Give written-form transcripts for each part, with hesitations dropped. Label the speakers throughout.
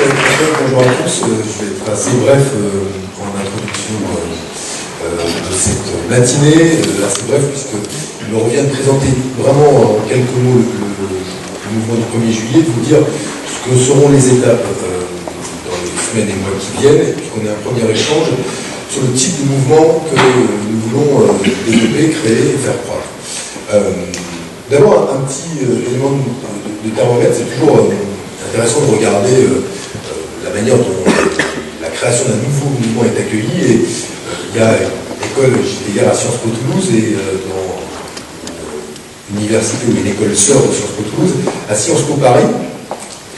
Speaker 1: bonjour à tous. Je vais être assez bref en introduction de cette matinée, assez bref puisque il me revient de présenter vraiment en quelques mots le mouvement du 1er juillet, de vous dire ce que seront les étapes dans les semaines et mois qui viennent, et puis qu'on ait un premier échange sur le type de mouvement que nous voulons développer, créer et faire croître. D'abord, un petit élément de thermomètre, c'est toujours intéressant de regarder la manière dont la création d'un nouveau mouvement est accueillie. Et il y a l'école, j'étais hier à Sciences Po Toulouse, et dans l'université, ou une école sœur de Sciences Po Toulouse, à Sciences Po Paris,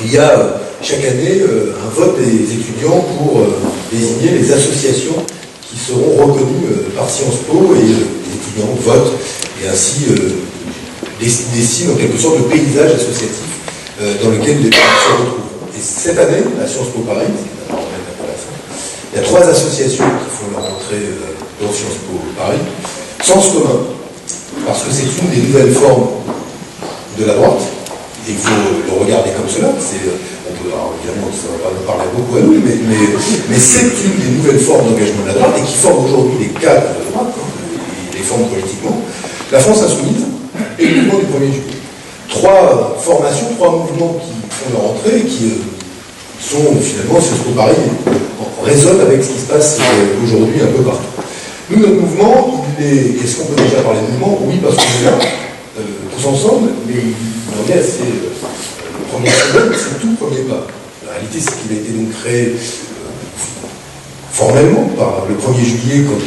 Speaker 1: il y a chaque année un vote des étudiants pour désigner les associations qui seront reconnues par Sciences Po, et les étudiants votent, et ainsi dessinent en quelque sorte le paysage associatif dans lequel les gens se retrouvent. Et cette année, à Sciences Po Paris, il y a 3 associations qui font leur entrée dans Sciences Po Paris. Sens commun, parce que c'est une des nouvelles formes de la droite, et il faut le regarder comme cela. On peut, alors évidemment, ça ne va pas nous parler beaucoup à nous, mais c'est une des nouvelles formes d'engagement de la droite, et qui forme aujourd'hui les cadres de la droite, les formes politiquement. La France insoumise et le mouvement du 1er juillet. 3 formations, 3 mouvements qui font leur entrée et qui sont finalement, Sciences Po Paris résonnent avec ce qui se passe aujourd'hui un peu partout. Nous, notre mouvement, est-ce qu'on peut déjà parler de mouvement? Oui, parce qu'on est là, tous ensemble, mais il en est assez. Le premier semaine, c'est tout premier pas. La réalité, c'est qu'il a été donc créé formellement par le 1er juillet, quand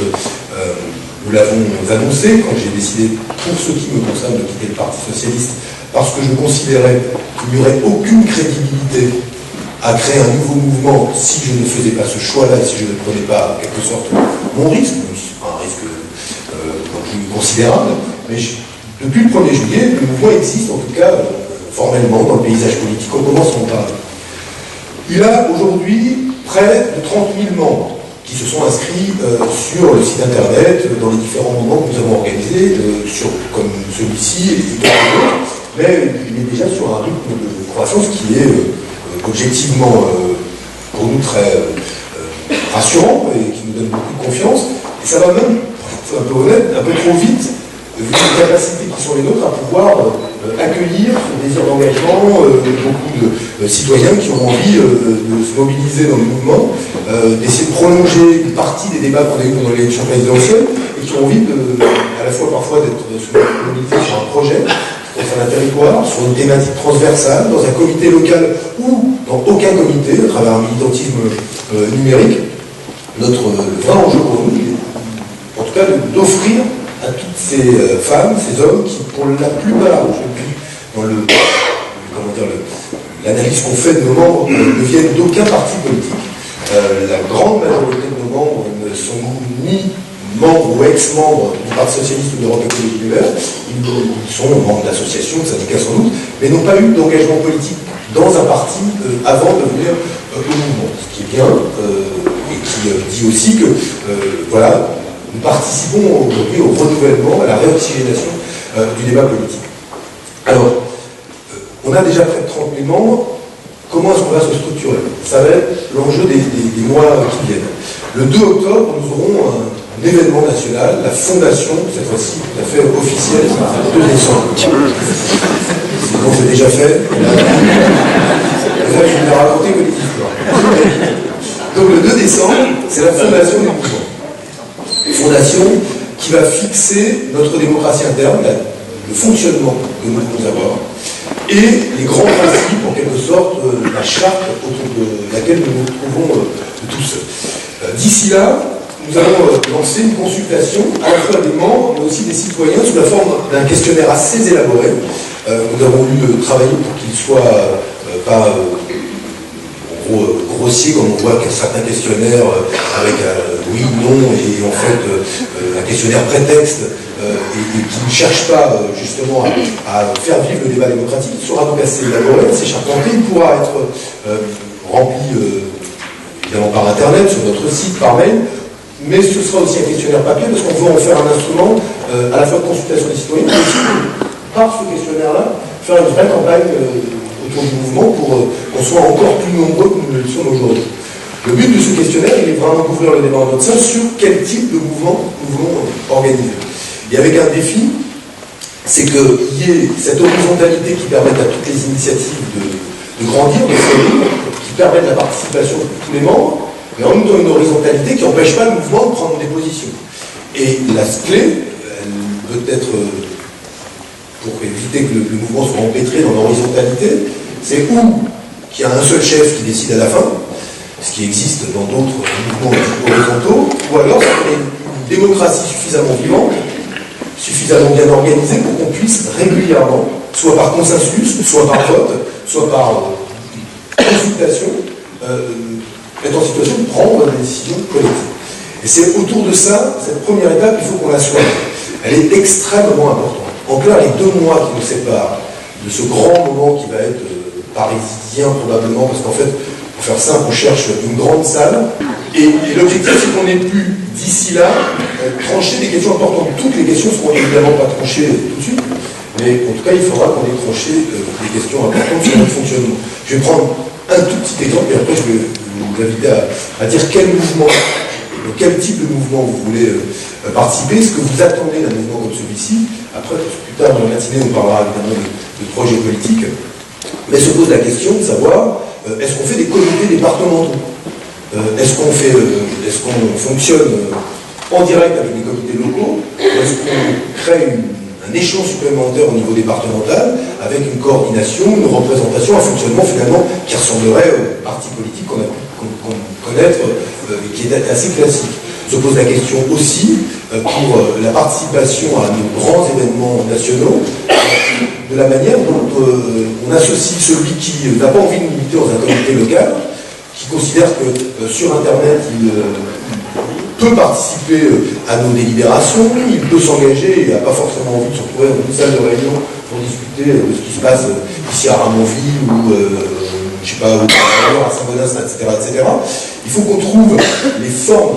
Speaker 1: nous l'avons annoncé, quand j'ai décidé, pour ce qui me concerne, de quitter le Parti Socialiste, parce que je considérais qu'il n'y aurait aucune crédibilité à créer un nouveau mouvement si je ne faisais pas ce choix-là, et si je ne prenais pas, en quelque sorte, mon risque, même si ce n'est pas un risque considérable, mais depuis le 1er juillet, le mouvement existe, en tout cas, formellement, dans le paysage politique. On commence à en parler. Il a aujourd'hui près de 30 000 membres qui se sont inscrits sur le site internet, dans les différents moments que nous avons organisés, comme celui-ci et d'autres, mais il est déjà sur un rythme de croissance qui est objectivement pour nous très rassurant et qui nous donne beaucoup de confiance. Et ça va même, pour être un peu honnête, un peu trop vite, vu les capacités qui sont les nôtres à pouvoir accueillir ce désir d'engagement beaucoup de citoyens qui ont envie de se mobiliser dans le mouvement, d'essayer de prolonger une partie des débats qu'on a eu pendant l'élection présidentielle, et qui ont envie à la fois parfois de se mobiliser sur un projet qui concerne un territoire, sur une thématique transversale, dans un comité local ou dans aucun comité, à travers un militantisme numérique. Notre vrai enjeu pour nous, en tout cas, d'offrir à toutes ces femmes, ces hommes qui, pour la plupart, je le dis, dans l'analyse qu'on fait de nos membres, ne viennent d'aucun parti politique. La grande majorité de nos membres ne sont ni membres ou ex-membres du Parti Socialiste ou de l'Europe Écologie Les Verts. Ils sont membres d'associations, de syndicats sans doute, mais n'ont pas eu d'engagement politique dans un parti avant de venir au mouvement. Ce qui est bien, et qui dit aussi que, voilà, nous participons aujourd'hui au renouvellement, à la réoxygénation du débat politique. Alors, on a déjà près de 30 000 membres. Comment est-ce qu'on va se structurer? Ça va être l'enjeu des mois qui viennent. Le 2 octobre, nous aurons un événement national, la fondation, cette fois-ci tout à fait officielle, le 2 décembre. Sinon, c'est déjà fait. Là, je vais vous raconter que des histoires. Donc, le 2 décembre, c'est la fondation du mouvement. Fondation qui va fixer notre démocratie interne, le fonctionnement que nous devons avoir, et les grands principes, en quelque sorte, la charte autour de laquelle nous nous trouvons tous. D'ici là, nous allons lancer une consultation à la fois des membres, mais aussi des citoyens, sous la forme d'un questionnaire assez élaboré. Nous avons eu travaillé pour qu'il soit pas grossier, comme on voit certains questionnaires avec oui, non, et en fait un questionnaire prétexte, et qui ne cherche pas justement à faire vivre le débat démocratique. Il sera donc assez élaboré, assez charpenté. Il pourra être rempli évidemment par internet, sur notre site, par mail, mais ce sera aussi un questionnaire papier, parce qu'on veut en faire un instrument à la fois de consultation des citoyens, mais aussi par ce questionnaire-là faire une vraie campagne autour du mouvement pour qu'on soit encore plus nombreux que nous le sommes aujourd'hui. Le but de ce questionnaire, il est vraiment d'ouvrir le débat en notre sein sur quel type de mouvement nous voulons organiser. Et avec un défi, c'est qu'il y ait cette horizontalité qui permette à toutes les initiatives de grandir, de fleurir, qui permette la participation de tous les membres, mais en même temps une horizontalité qui n'empêche pas le mouvement de prendre des positions. Et la clé, elle peut être, pour éviter que le mouvement soit empêtré dans l'horizontalité, c'est ou qu'il y a un seul chef qui décide à la fin, ce qui existe dans d'autres mouvements horizontaux, ou alors c'est une démocratie suffisamment vivante, suffisamment bien organisée pour qu'on puisse régulièrement, soit par consensus, soit par vote, soit par consultation, être en situation de prendre des décisions collectives. Et c'est autour de ça, cette première étape, il faut qu'on la soigne. Elle est extrêmement importante. En clair, les 2 mois qui nous séparent de ce grand moment qui va être parisien probablement, parce qu'en fait, pour faire simple, on cherche une grande salle, et l'objectif c'est qu'on ait pu, d'ici là, trancher des questions importantes. Toutes les questions ne seront évidemment pas tranchées tout de suite, mais en tout cas, il faudra qu'on ait tranché des questions importantes sur notre fonctionnement. Je vais prendre un tout petit exemple, et après je vais vous inviter à dire quel mouvement, quel type de mouvement vous voulez participer, ce que vous attendez d'un mouvement comme celui-ci. Après, plus tard dans la matinée, on parlera évidemment de projets politiques, mais se pose la question de savoir, est-ce qu'on fait des comités départementaux? Est-ce qu'on fonctionne en direct avec des comités locaux? Est-ce qu'on crée un échelon supplémentaire au niveau départemental avec une coordination, une représentation, un fonctionnement finalement qui ressemblerait aux partis politiques qu'on a pu connaître, qui est assez classique? Se pose la question aussi pour la participation à nos grands événements nationaux, de la manière dont on associe celui qui n'a pas envie de militer dans un comité local, qui considère que sur Internet il peut participer à nos délibérations, il peut s'engager, il n'a pas forcément envie de se retrouver dans une salle de réunion pour discuter de ce qui se passe ici à Ramonville ou je sais pas, à Saint-Bonast, etc. Il faut qu'on trouve les formes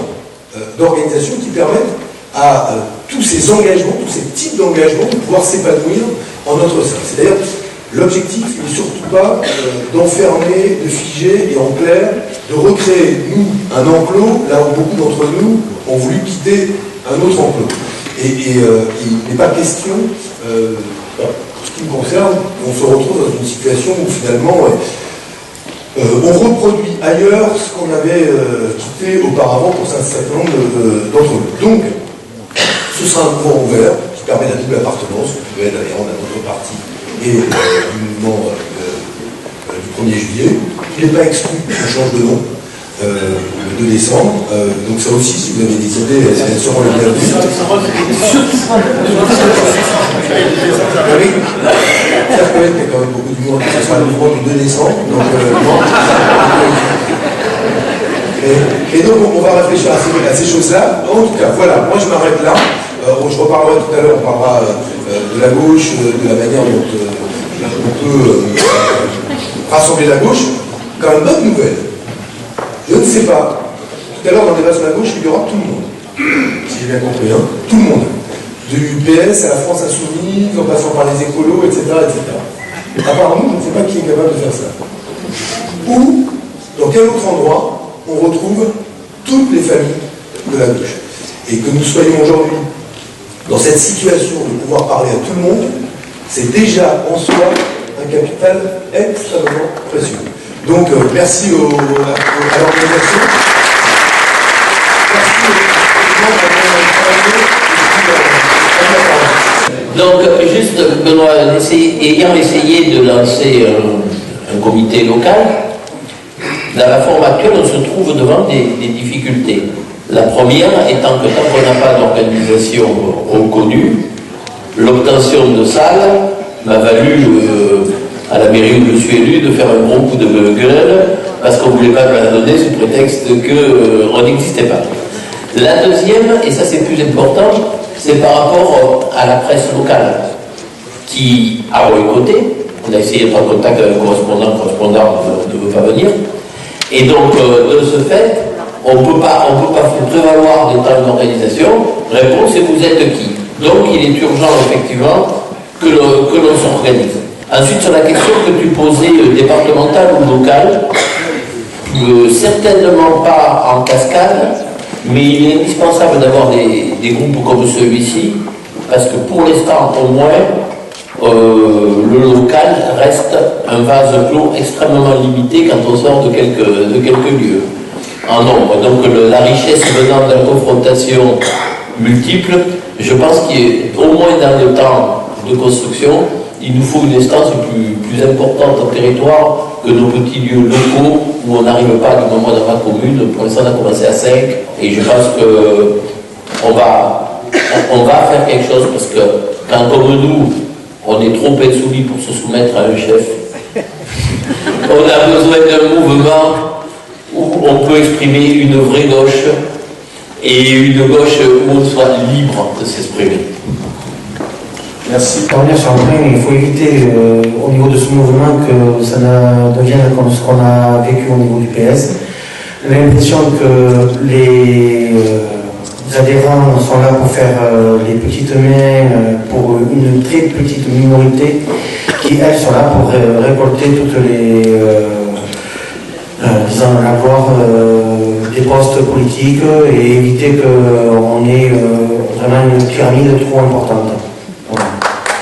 Speaker 1: d'organisation qui permettent à tous ces engagements, tous ces types d'engagements de pouvoir s'épanouir en notre sein. C'est d'ailleurs l'objectif, il n'est surtout pas d'enfermer, de figer et en clair, de recréer, nous, un enclos, là où beaucoup d'entre nous ont voulu quitter un autre enclos. Et il n'est pas question, en ce qui me concerne, on se retrouve dans une situation où finalement on reproduit ailleurs ce qu'on avait quitté auparavant pour un certain nombre d'entre nous. Donc, ce sera un mouvement ouvert qui permet la double appartenance, vous pouvez être d'ailleurs en notre parti et du mouvement du 1er juillet. Il n'est pas exclu qu'on change de nom le 2 décembre. Donc ça aussi, si vous avez des idées, elles seront les bienvenues. Oui, ça peut être qu'il y a quand même beaucoup d'humour, ce sera le mouvement du 2 décembre. Donc, et donc on va réfléchir à ces choses-là. En tout cas, voilà, moi je m'arrête là. Je reparlerai tout à l'heure, on parlera de la gauche, de la manière dont on peut rassembler la gauche. Quand même, bonne nouvelle. Je ne sais pas. Tout à l'heure, dans le débat sur la gauche, il y aura tout le monde. Si j'ai bien compris, hein, tout le monde. Du PS à la France Insoumise, en passant par les écolos, etc. etc. Apparemment, je ne sais pas qui est capable de faire ça. Ou, dans quel autre endroit, on retrouve toutes les familles de la gauche. Et que nous soyons aujourd'hui dans cette situation de pouvoir parler à tout le monde, c'est déjà en soi un capital extrêmement précieux. Donc, merci à l'organisation. Merci
Speaker 2: Donc, juste, Benoît, ayant essayé de lancer un comité local, dans la forme actuelle, on se trouve devant des difficultés. La première étant que tant qu'on n'a pas d'organisation reconnue, l'obtention de salles m'a valu à la mairie où je suis élu de faire un gros coup de gueule parce qu'on ne voulait pas me la donner sous prétexte qu'on n'existait pas. La deuxième, et ça c'est plus important, c'est par rapport à la presse locale qui a boycotté. On a essayé d'être en contact avec un correspondant ne veut pas venir. Et donc, de ce fait, on ne peut pas prévaloir des temps d'organisation. Réponse, c'est vous êtes qui? Donc, il est urgent, effectivement, que l'on s'organise. Ensuite, sur la question que tu posais, départementale ou locale, certainement pas en cascade, mais il est indispensable d'avoir des groupes comme celui-ci, parce que pour l'instant, au moins, le local reste un vase clos extrêmement limité quand on sort de quelques lieux en nombre. Donc la richesse venant de la confrontation multiple, je pense qu'au moins dans le temps de construction, il nous faut une instance plus importante en territoire que nos petits lieux locaux où on n'arrive pas du moment dans ma commune. Pour l'instant, on a commencé à 5 et je pense qu'on va faire quelque chose parce que quand comme nous, on est trop insoumis pour se soumettre à un chef, on a besoin d'un mouvement où on peut exprimer une vraie gauche et une gauche où on soit libre de s'exprimer.
Speaker 3: Merci. Pour revenir sur un point, il faut éviter au niveau de ce mouvement que ça ne devienne comme ce qu'on a vécu au niveau du PS. J'ai l'impression que les adhérents sont là pour faire les petites mains pour une très petite minorité qui, elles, sont là pour récolter toutes les disons, avoir des postes politiques et éviter qu'on ait vraiment une pyramide trop importante. Voilà.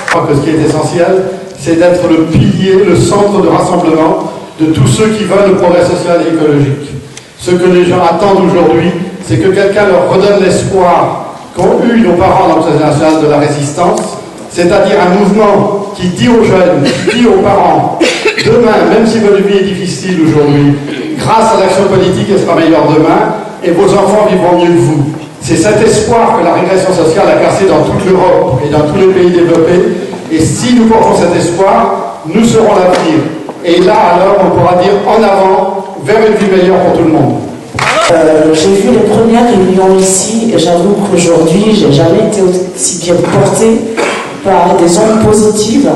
Speaker 4: Je crois que ce qui est essentiel, c'est d'être le pilier, le centre de rassemblement de tous ceux qui veulent le progrès social et écologique. Ce que les gens attendent aujourd'hui, c'est que quelqu'un leur redonne l'espoir qu'ont eu nos parents dans le Conseil national de la résistance, c'est-à-dire un mouvement qui dit aux jeunes, qui dit aux parents, demain, même si votre vie est difficile aujourd'hui, grâce à l'action politique, elle sera meilleure demain, et vos enfants vivront mieux que vous. C'est cet espoir que la régression sociale a cassé dans toute l'Europe et dans tous les pays développés, et si nous portons cet espoir, nous serons l'avenir. Et là, alors, on pourra dire en avant, vers une vie meilleure pour tout le monde.
Speaker 5: J'ai vu les premières réunions ici et j'avoue qu'aujourd'hui, j'ai jamais été aussi bien portée par des ondes positives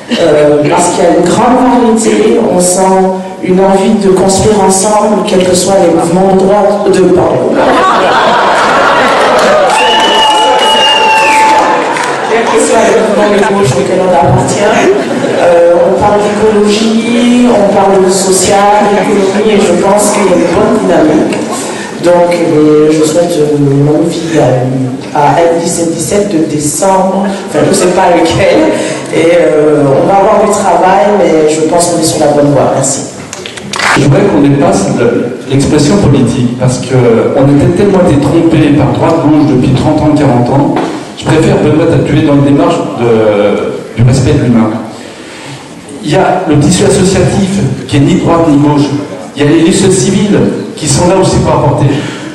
Speaker 5: parce qu'il y a une grande variété, on sent une envie de construire ensemble, quels que soient les mouvements de droite, quel que soit le mouvement de gauche auquel on appartient. On parle d'écologie, on parle de social, d'économie, et je pense qu'il y a une bonne dynamique. Donc, je souhaite une longue vie à L1717 de décembre, enfin, je ne sais pas lequel, et on va avoir du travail, mais je pense qu'on est sur la bonne voie. Merci.
Speaker 6: Je voudrais qu'on dépasse l'expression politique, parce qu'on était tellement été trompés par droite-gauche depuis 30 ans, 40 ans. Je préfère Benoît Tatué dans une démarche du respect de l'humain. Il y a le tissu associatif qui est ni droite ni gauche. Il y a les listes civiles qui sont là aussi pour apporter.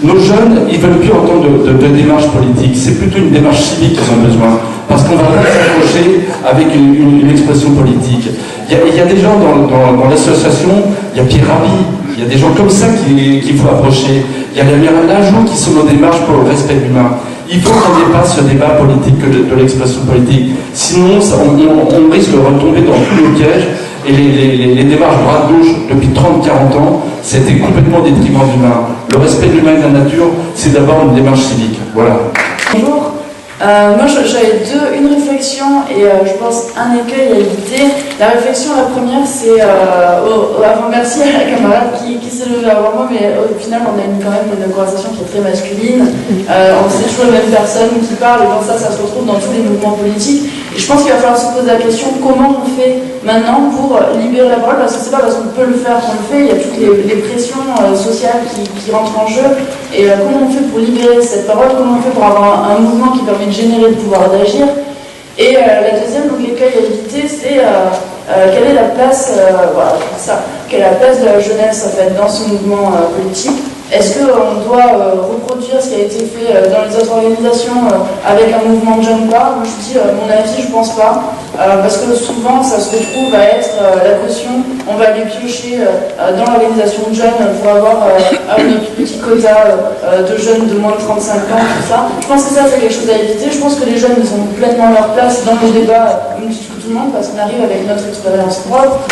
Speaker 6: Nos jeunes, ils ne veulent plus entendre de démarche politique. C'est plutôt une démarche civique qu'ils ont besoin. Parce qu'on va pas s'accrocher avec une expression politique. Il y a des gens dans l'association, il y a Pierre Rabhi, il y a des gens comme ça qu'il faut approcher. Il y a l'amiral Lajoux qui sont dans des démarches pour le respect de l'humain. Il faut qu'on dépasse ce débat politique de l'expression politique. Sinon, on risque de retomber dans tous les pièges. Et les démarches droite-gauche depuis 30-40 ans, c'était complètement au détriment de l'humain. Le respect de l'humain et de la nature, c'est d'abord une démarche civique. Voilà.
Speaker 7: Bonjour. Moi, j'avais une réflexion et je pense un écueil à éviter. La réflexion, la première, c'est merci à la camarade qui s'est levée avant moi, mais au final, on a quand même une conversation qui est très masculine. C'est toujours les mêmes personnes qui parlent, et dans ça se retrouve dans tous les mouvements politiques. Et je pense qu'il va falloir se poser la question comment on fait maintenant pour libérer la parole, parce que c'est pas parce qu'on peut le faire qu'on le fait, il y a toutes les pressions sociales qui rentrent en jeu. Et comment on fait pour libérer cette parole, comment on fait pour avoir un mouvement qui permet de générer le pouvoir d'agir. Et la deuxième, donc l'écueil à éviter, c'est quelle est la place, quelle est la place de la jeunesse en fait, dans ce mouvement politique. Est-ce qu'on doit reproduire ce qui a été fait dans les autres organisations avec un mouvement de jeunes ou pas? Moi je dis, mon avis, je pense pas. Parce que souvent, ça se retrouve à être la caution. On va aller piocher dans l'organisation de jeunes pour avoir notre petit quota de jeunes de moins de 35 ans, tout ça. Je pense que ça, c'est quelque chose à éviter. Je pense que les jeunes, ils ont pleinement leur place dans le débat, même plus que tout le monde, parce qu'on arrive avec notre expérience propre.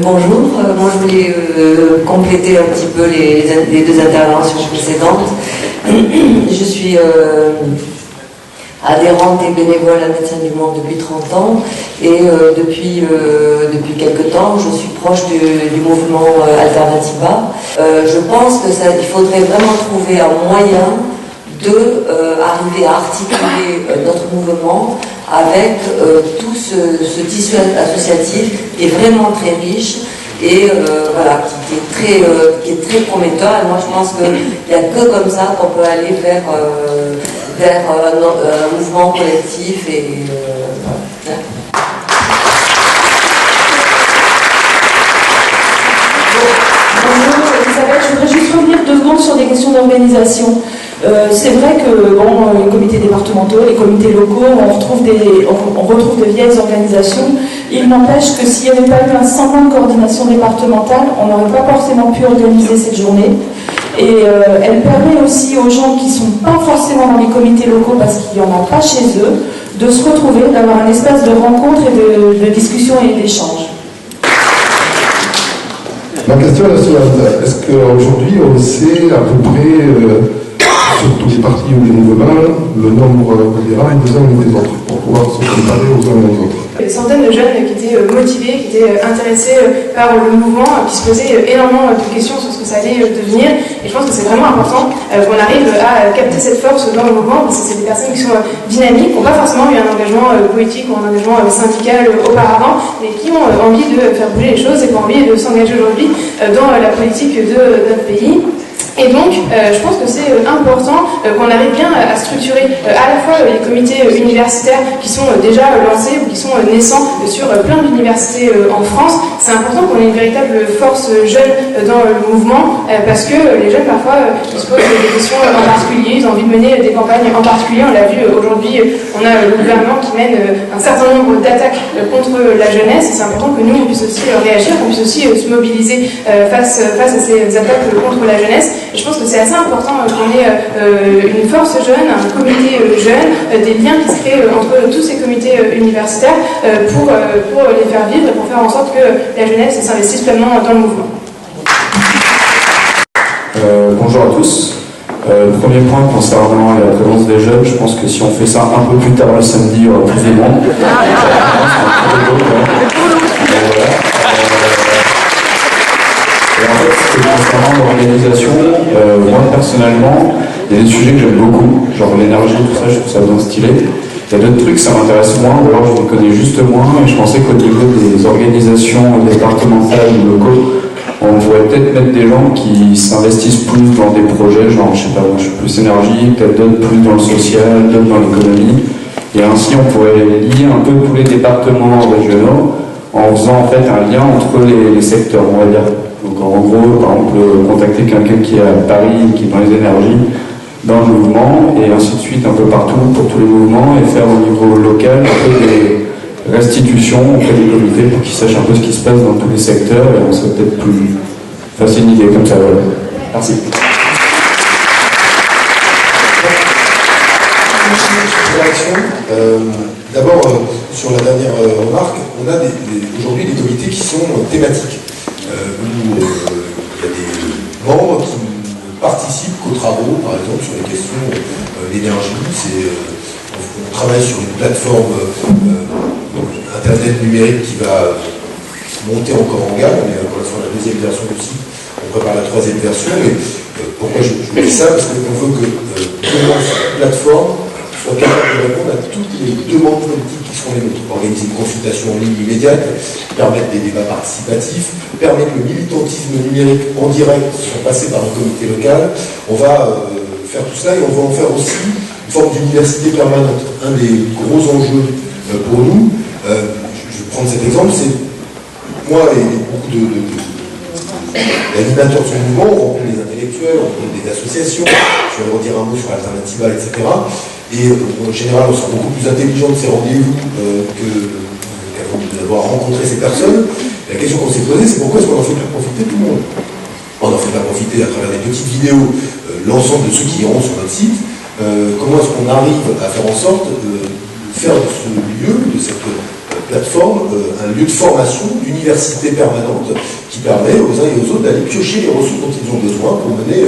Speaker 8: Bonjour, moi je voulais compléter un petit peu les deux interventions précédentes. Je suis adhérente et bénévole à Médecins du Monde depuis 30 ans et depuis quelque temps, je suis proche du mouvement Alternativa. Je pense qu'il faudrait vraiment trouver un moyen d'arriver à articuler notre mouvement avec tout ce tissu associatif qui est vraiment très riche et voilà, qui est très prometteur. Et moi, je pense qu'il n'y a que comme ça qu'on peut aller vers un mouvement collectif et voilà.
Speaker 7: Bonjour Elisabeth, je voudrais juste revenir 2 secondes sur des questions d'organisation. C'est vrai que les comités départementaux, les comités locaux, on retrouve de vieilles organisations. Il n'empêche que s'il n'y avait pas eu un semblant de coordination départementale, on n'aurait pas forcément pu organiser cette journée. Et elle permet aussi aux gens qui ne sont pas forcément dans les comités locaux parce qu'il n'y en a pas chez eux, de se retrouver, d'avoir un espace de rencontre et de discussion et d'échange.
Speaker 4: Ma question est la suivante. Est-ce qu'aujourd'hui, on sait à peu près, sur tous les partis ou les mouvements, le nombre d'adhérents des uns et des autres, pour pouvoir se comparer aux uns et aux autres?
Speaker 9: Des centaines de jeunes qui étaient motivés, qui étaient intéressés par le mouvement, qui se posaient énormément de questions sur ce que ça allait devenir. Et je pense que c'est vraiment important qu'on arrive à capter cette force dans le mouvement, parce que c'est des personnes qui sont dynamiques, qui n'ont pas forcément eu un engagement politique ou un engagement syndical auparavant, mais qui ont envie de faire bouger les choses et qui ont envie de s'engager aujourd'hui dans la politique de notre pays. Et donc, je pense que c'est important qu'on arrive bien à structurer à la fois les comités universitaires qui sont déjà lancés ou qui sont naissants sur plein d'universités en France. C'est important qu'on ait une véritable force jeune dans le mouvement parce que les jeunes, parfois, ils se posent des questions en particulier, ils ont envie de mener des campagnes en particulier. On l'a vu aujourd'hui, on a le gouvernement qui mène un certain nombre d'attaques contre la jeunesse. C'est important que nous, on puisse aussi réagir, qu'on puisse aussi se mobiliser face à ces attaques contre la jeunesse. Et je pense que c'est assez important qu'on ait une force jeune, un comité jeune, des liens qui se créent entre tous ces comités universitaires pour les faire vivre et pour faire en sorte que la jeunesse s'investisse pleinement dans le mouvement.
Speaker 10: Bonjour à tous. Premier point concernant la présence des jeunes, je pense que si on fait ça un peu plus tard le samedi, il y aura plus de monde. Et en fait, concernant l'organisation, moi personnellement, il y a des sujets que j'aime beaucoup, genre l'énergie, tout ça, je trouve ça bien stylé. Il y a d'autres trucs, ça m'intéresse moins, ou alors je les connais juste moins, et je pensais qu'au niveau des organisations départementales ou locaux, on pourrait peut-être mettre des gens qui s'investissent plus dans des projets, genre, je sais pas, moi je suis plus énergie, peut-être d'autres plus dans le social, d'autres dans l'économie, et ainsi on pourrait lier un peu tous les départements régionaux en faisant en fait un lien entre les secteurs, on va dire. Donc en gros, par exemple, contacter quelqu'un qui est à Paris, qui est dans les énergies, dans le mouvement, et ainsi de suite un peu partout pour tous les mouvements, et faire au niveau local un peu des restitutions auprès des comités pour qu'ils sachent un peu ce qui se passe dans tous les secteurs, et on serait peut-être plus facile une idée comme ça. Voilà. Merci.
Speaker 1: D'abord, sur la dernière remarque, on a aujourd'hui des comités qui sont thématiques, où il y a des membres qui ne participent qu'aux travaux, par exemple, sur les questions d'énergie. On travaille sur une plateforme Internet numérique qui va monter encore en gamme. On est pour l'instant à la 2e version du site, on prépare la 3e version. Mais pourquoi je dis ça? Parce qu'on veut que demain, cette plateforme soit capable de répondre à toutes les demandes politiques qui sont les nôtres. Organiser une consultation en ligne immédiate, permettre des débats participatifs, permettre le militantisme numérique en direct sans passer par un comité local. On va faire tout ça et on va en faire aussi une forme d'université permanente. Un des gros enjeux pour nous, je vais prendre cet exemple, c'est moi et beaucoup d'animateurs de ce mouvement, on rencontre des intellectuels, on rencontre des associations, je vais redire un mot sur Alternativa, etc. Et en général, on sera beaucoup plus intelligent de ces rendez-vous qu'avant d'avoir rencontré ces personnes. La question qu'on s'est posée, c'est pourquoi est-ce qu'on en fait pas profiter tout le monde? On en fait pas profiter à travers des petites vidéos l'ensemble de ceux qui iront sur notre site. Comment est-ce qu'on arrive à faire en sorte de faire de ce lieu, de cette plateforme, un lieu de formation, d'université permanente qui permet aux uns et aux autres d'aller piocher les ressources dont ils ont besoin pour mener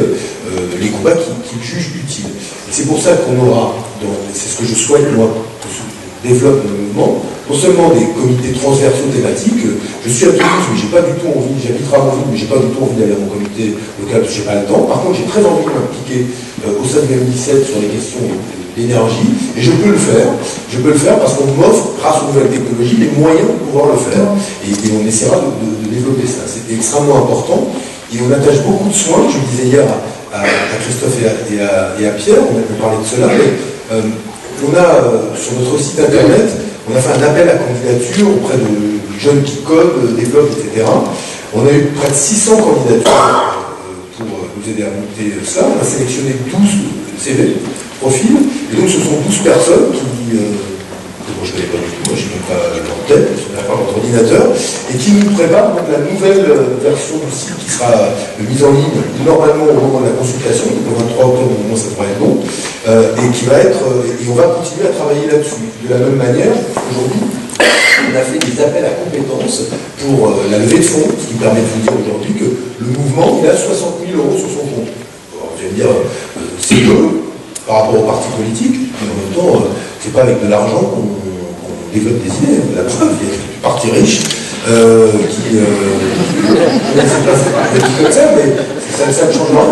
Speaker 1: les combats qu'ils jugent utiles. Et c'est pour ça qu'on aura, c'est ce que je souhaite moi, que se développe le mouvement, non seulement des comités transversaux thématiques, je suis à Toulouse, mais j'ai pas du tout envie, j'habiterai à Montville, mais j'ai pas du tout envie d'aller à mon comité local parce que j'ai pas le temps. Par contre, j'ai très envie de m'impliquer au sein de M17 sur les questions d'énergie, et je peux le faire. Je peux le faire parce qu'on m'offre, grâce aux nouvelles technologies, les moyens de pouvoir le faire, et on essaiera de développer ça. C'est extrêmement important, et on attache beaucoup de soins, je le disais hier à Christophe et à Pierre, on a parlé de cela, mais on a, sur notre site internet, on a fait un appel à candidature auprès de jeunes qui codent, développent, etc. On a eu près de 600 candidatures pour nous aider à monter ça. On a sélectionné 12 CV, profils, et donc ce sont 12 personnes qui, moi je ne connais pas du tout, moi je n'ai même pas en tête, je n'ai pas votre ordinateur, et qui nous préparent donc la nouvelle version du site qui sera mise en ligne normalement au moment de la consultation, donc le 23 octobre au moment ça devrait être bon, et qui va être, et on va continuer à travailler là-dessus. De la même manière, aujourd'hui, on a fait des appels à compétences pour la levée de fonds, ce qui permet de vous dire aujourd'hui que le mouvement, il a 60 000 € sur son compte. Alors, vous allez me dire, c'est peu par rapport aux partis politiques, mais en même temps, c'est pas avec de l'argent qu'on développe des idées. La preuve, il y a des partis riches qui c'est pas comme ça, mais ça ne change rien.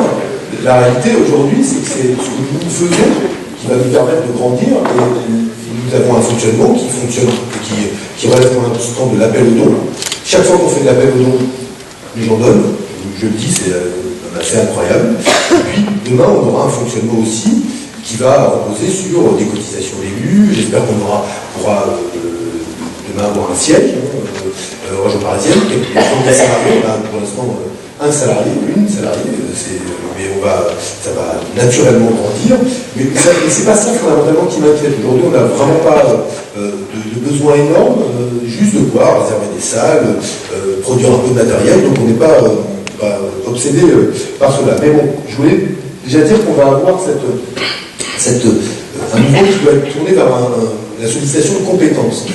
Speaker 1: La réalité aujourd'hui, c'est que c'est ce que nous faisons qui va nous permettre de grandir, et nous avons un fonctionnement qui fonctionne, qui relève pour l'instant de l'appel aux dons. Chaque fois qu'on fait de l'appel aux dons, les gens donnent, je le dis, c'est assez incroyable. Et puis demain, on aura un fonctionnement aussi qui va reposer sur des cotisations d'élus. J'espère qu'on pourra demain avoir un siège, en région parisienne, quelques salariés, pour l'instant un salarié, une salariée, mais ça va naturellement grandir. Mais c'est pas ça fondamentalement qui m'inquiète. Aujourd'hui, on n'a vraiment pas de besoin énorme, juste de pouvoir réserver des salles, produire un peu de matériel, donc on n'est pas obsédé par cela. Mais bon, je voulais déjà dire qu'on va avoir un mouvement qui doit être tourné vers la sollicitation de compétences.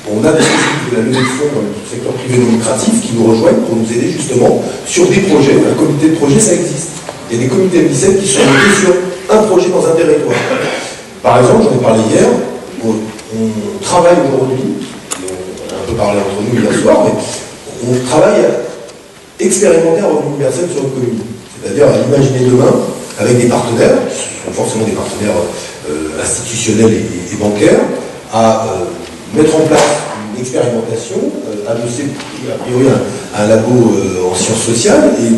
Speaker 1: On a des spécialistes de la levée de fonds dans le secteur privé non lucratif qui nous rejoignent pour nous aider justement sur des projets. Un comité de projet, ça existe. Il y a des comités M17 qui sont montés sur un projet dans un territoire. Par exemple, j'en ai parlé hier, on travaille aujourd'hui, on a un peu parlé entre nous hier soir, mais on travaille à expérimenter un revenu universel sur une commune. C'est-à-dire à imaginer demain, avec des partenaires, qui sont forcément des partenaires institutionnels et bancaires, à mettre en place une expérimentation, adossée a priori à un labo en sciences sociales, et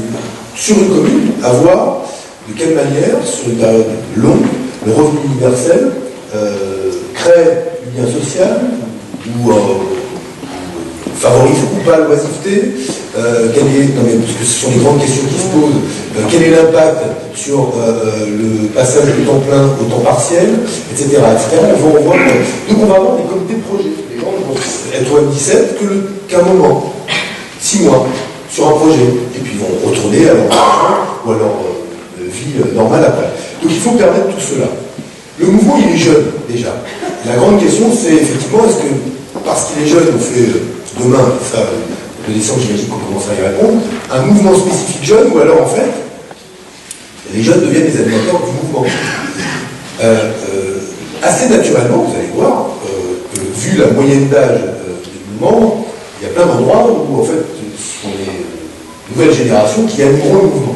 Speaker 1: sur une commune, à voir de quelle manière, sur une période longue, le revenu universel crée du lien social, ou favorise ou pas l'oisiveté, parce que ce sont les grandes questions qui se posent, quel est l'impact sur le passage du temps plein au temps partiel, etc. On va voir, donc on va avoir des comités de projet. Les gens ne vont être au M17 qu'un moment, 6 mois, sur un projet, et puis ils vont retourner à leur argent ou à leur vie normale après. Donc il faut permettre tout cela. Le mouvement, il est jeune, déjà. La grande question, c'est effectivement, est-ce que, parce qu'il est jeune, on fait demain, ça, de décembre, j'imagine qu'on commence à y répondre, un mouvement spécifique jeune, ou alors, en fait, les jeunes deviennent les animateurs du mouvement. Assez naturellement, vous allez voir, que vu la moyenne d'âge du mouvement, il y a plein d'endroits où, en fait, ce sont les nouvelles générations qui animeront le mouvement.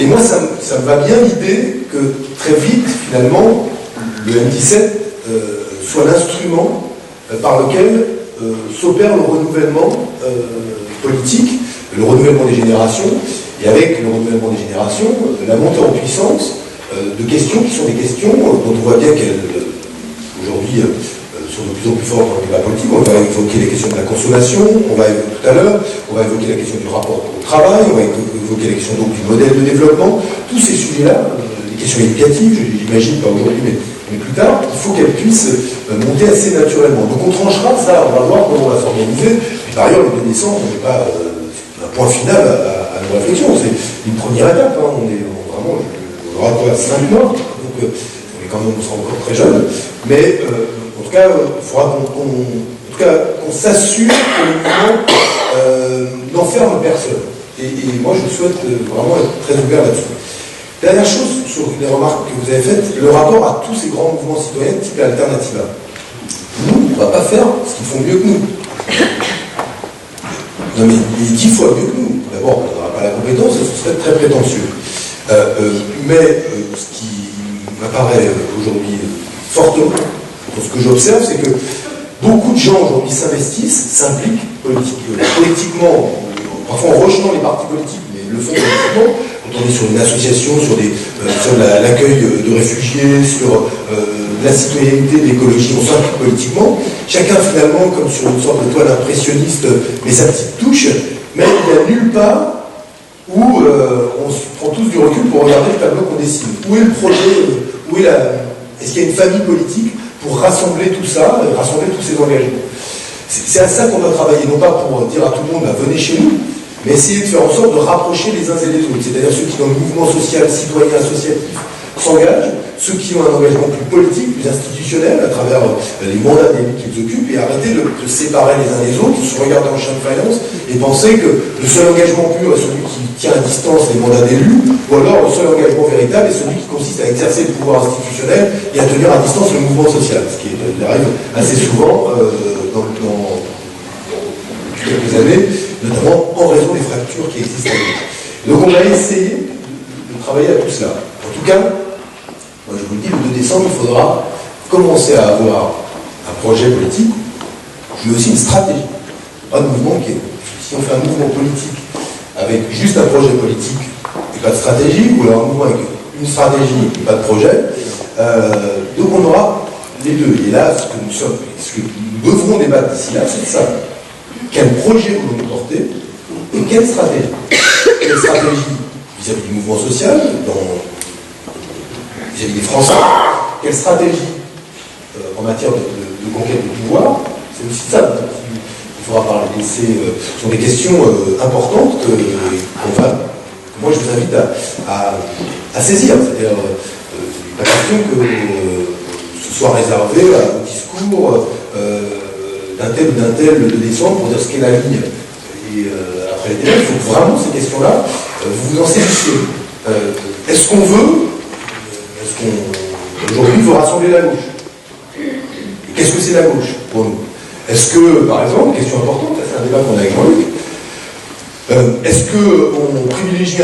Speaker 1: Et moi, ça me va bien l'idée que, très vite, finalement, le M17 soit l'instrument par lequel s'opère le renouvellement politique, le renouvellement des générations, et avec le renouvellement des générations, la montée en puissance de questions qui sont des questions dont on voit bien qu'elles, aujourd'hui, sont de plus en plus fortes dans le débat politique. On va évoquer les questions de la consommation, on va évoquer tout à l'heure, on va évoquer la question du rapport au travail, on va évoquer la question donc du modèle de développement. Tous ces sujets-là, les questions éducatives, j'imagine pas aujourd'hui, mais plus tard, il faut qu'elles puissent monter assez naturellement. Donc on tranchera ça, on va voir comment on va s'organiser. Puis par ailleurs, le 2 décembre, on n'est pas un point final à nos réflexions, c'est une première étape. Hein. On aura quoi, 5 mois, donc on est quand même, on sera encore très jeune, mais en tout cas, il faudra qu'on s'assure que le mouvement n'enferme personne. Et moi, je souhaite vraiment être très ouvert là-dessus. Dernière chose sur les remarques que vous avez faites, le rapport à tous ces grands mouvements citoyens type Alternativa. Nous, on ne va pas faire ce qu'ils font mieux que nous. Non mais il est 10 fois mieux que nous. D'abord, on n'aura pas la compétence et ce serait très prétentieux. Ce qui m'apparaît aujourd'hui fortement, dans ce que j'observe, c'est que beaucoup de gens aujourd'hui s'investissent, s'impliquent politiquement, parfois en rejetant les partis politiques, mais le font politiquement. Quand on est sur une association, sur l'accueil de réfugiés, sur la citoyenneté, l'écologie, on s'implique politiquement. Chacun finalement, comme sur une sorte de toile impressionniste, met sa petite touche, mais il n'y a nulle part où on se prend tous du recul pour regarder le tableau qu'on dessine. Où est le projet, est-ce qu'il y a une famille politique pour rassembler tout ça, rassembler tous ces engagements? C'est à ça qu'on doit travailler, non pas pour dire à tout le monde, venez chez nous, mais essayer de faire en sorte de rapprocher les uns et les autres, c'est-à-dire ceux qui, dans le mouvement social, citoyen, associatif, s'engagent, ceux qui ont un engagement plus politique, plus institutionnel, à travers les mandats d'élus qu'ils occupent, et arrêter de séparer les uns les autres, se regarder en chien de faïence, et penser que le seul engagement pur est celui qui tient à distance les mandats d'élus, ou alors le seul engagement véritable est celui qui consiste à exercer le pouvoir institutionnel et à tenir à distance le mouvement social, ce qui arrive assez souvent depuis quelques années, notamment en raison des fractures qui existent. Donc on va essayer de travailler à tout cela. En tout cas, moi je vous le dis, le 2 décembre, il faudra commencer à avoir un projet politique, mais aussi une stratégie. Pas de mouvement qui est... Si on fait un mouvement politique avec juste un projet politique et pas de stratégie, ou alors un mouvement avec une stratégie et pas de projet, donc on aura les deux. Et là, ce que nous devrons débattre d'ici là, c'est ça. Quel projet voulons-nous porter et quelle stratégie? Quelle stratégie vis-à-vis du mouvement social, vis-à-vis des Français? Quelle stratégie en matière de conquête de pouvoir? C'est aussi ça qu'il faudra parler. Ce sont des questions importantes que moi je vous invite à saisir. C'est-à-dire la question que ce soit réservé au discours d'un tel ou d'un tel le 2 décembre pour dire ce qu'est la ligne. Et après les débats, il faut vraiment ces questions-là, vous en saisissiez. Est-ce qu'on veut, aujourd'hui, il faut rassembler la gauche? Et qu'est-ce que c'est la gauche pour nous? Est-ce que, par exemple, question importante, c'est un débat qu'on a avec Jean-Luc, est-ce qu'on privilégie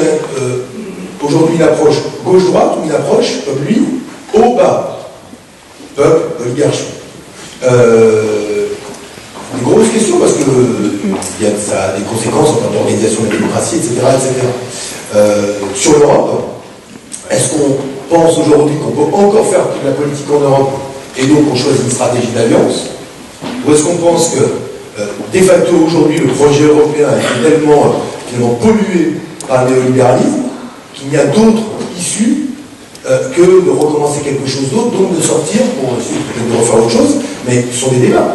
Speaker 1: aujourd'hui une approche gauche-droite ou une approche, comme lui, haut-bas, peuple, oligarchie? Une grosse question parce que ça a des conséquences en termes d'organisation de la démocratie, etc. Sur l'Europe, est-ce qu'on pense aujourd'hui qu'on peut encore faire de la politique en Europe et donc on choisit une stratégie d'alliance? Ou est-ce qu'on pense que, de facto, aujourd'hui, le projet européen est tellement finalement pollué par le néolibéralisme qu'il n'y a d'autre issue que de recommencer quelque chose d'autre, donc de sortir pour peut-être de refaire autre chose, mais ce sont des débats.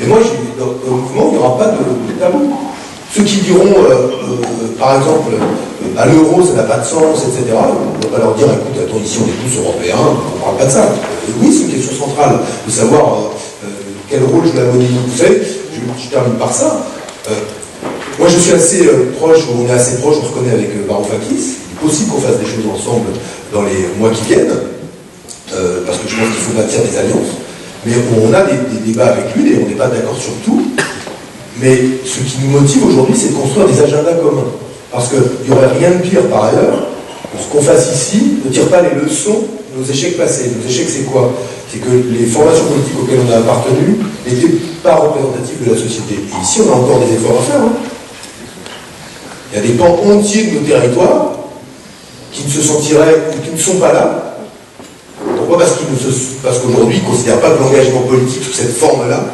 Speaker 1: Et moi, dans le mouvement, il n'y aura pas de tabou. Ceux qui diront, par exemple, à l'euro, ça n'a pas de sens, etc., on ne va pas leur dire, écoute, attends, ici on est tous européens, on ne parle pas de ça. Oui, c'est une question centrale de savoir quel rôle joue la monnaie. Vous savez, je termine par ça. Moi, je suis assez proche, on est assez proche, on se connaît avec Varoufakis. Il est possible qu'on fasse des choses ensemble dans les mois qui viennent, parce que je pense qu'il faut bâtir des alliances. Mais on a des débats avec lui et on n'est pas d'accord sur tout. Mais ce qui nous motive aujourd'hui, c'est de construire des agendas communs. Parce qu'il n'y aurait rien de pire par ailleurs, pour ce qu'on fasse ici, ne tire pas les leçons de nos échecs passés. Nos échecs, c'est quoi? C'est que les formations politiques auxquelles on a appartenu n'étaient pas représentatives de la société. Et ici, on a encore des efforts à faire. Hein. Il y a des pans entiers de nos territoires qui ne se sentiraient, ou qui ne sont pas là. Pourquoi? Parce qu'aujourd'hui, ils ne considèrent pas que l'engagement politique sous cette forme-là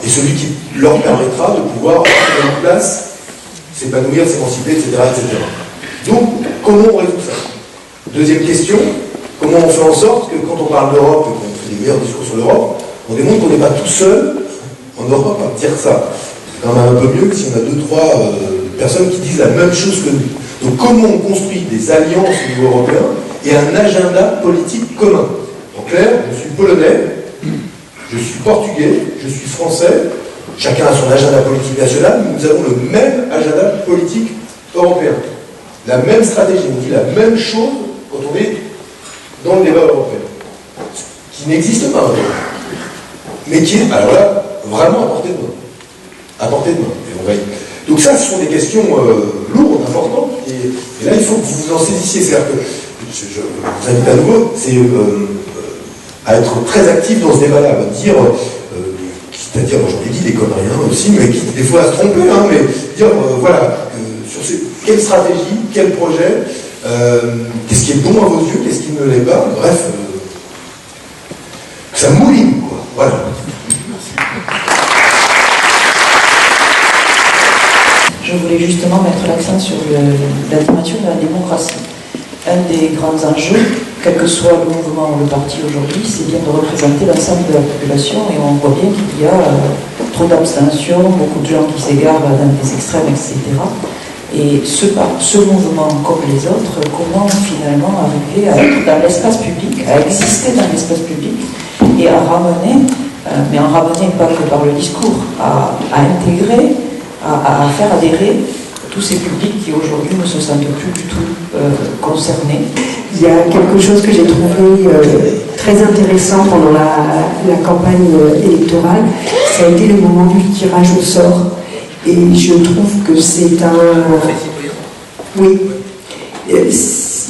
Speaker 1: est celui qui leur permettra de pouvoir prendre une place, s'épanouir, s'émanciper, etc., etc. Donc, comment on résout ça? Deuxième question, comment on fait en sorte que quand on parle d'Europe et qu'on fait des meilleurs discours sur l'Europe, on démontre qu'on n'est pas tout seul en Europe à dire ça. C'est quand même un peu mieux que si on a 2-3 personnes qui disent la même chose que nous. Donc comment on construit des alliances au niveau européen et un agenda politique commun? En clair, je suis polonais, je suis portugais, je suis français, chacun a son agenda politique national, mais nous avons le même agenda politique européen. La même stratégie, on dit la même chose quand on est dans le débat européen. Qui n'existe pas aujourd'hui. Mais qui est, alors là, vraiment à portée de main. À portée de main. Et on va donc ça, ce sont des questions lourdes, importantes, et là, il faut que vous vous en saisissiez. C'est-à-dire que, je vous invite à nouveau, c'est à être très actif dans ce débat-là, à dire, c'est-à-dire, moi j'en ai dit des conneries aussi, mais qui des fois à se tromper, mais dire, voilà, sur quelle stratégie, quel projet, qu'est-ce qui est bon à vos yeux, qu'est-ce qui ne l'est pas, bref, que ça mouline, quoi, voilà.
Speaker 5: Je voulais justement mettre l'accent sur la dimension de la démocratie. Un des grands enjeux, quel que soit le mouvement ou le parti aujourd'hui, c'est bien de représenter l'ensemble de la population, et on voit bien qu'il y a trop d'abstention, beaucoup de gens qui s'égarent dans des extrêmes, etc. Et ce mouvement, comme les autres, comment finalement arriver à être dans l'espace public, à exister dans l'espace public, et à ramener, mais en ramener pas que par le discours, à intégrer, à faire adhérer tous ces publics qui aujourd'hui ne se sentent plus du tout concernés.
Speaker 11: Il y a quelque chose que j'ai trouvé très intéressant pendant la campagne électorale, ça a été le moment du tirage au sort. Et je trouve que c'est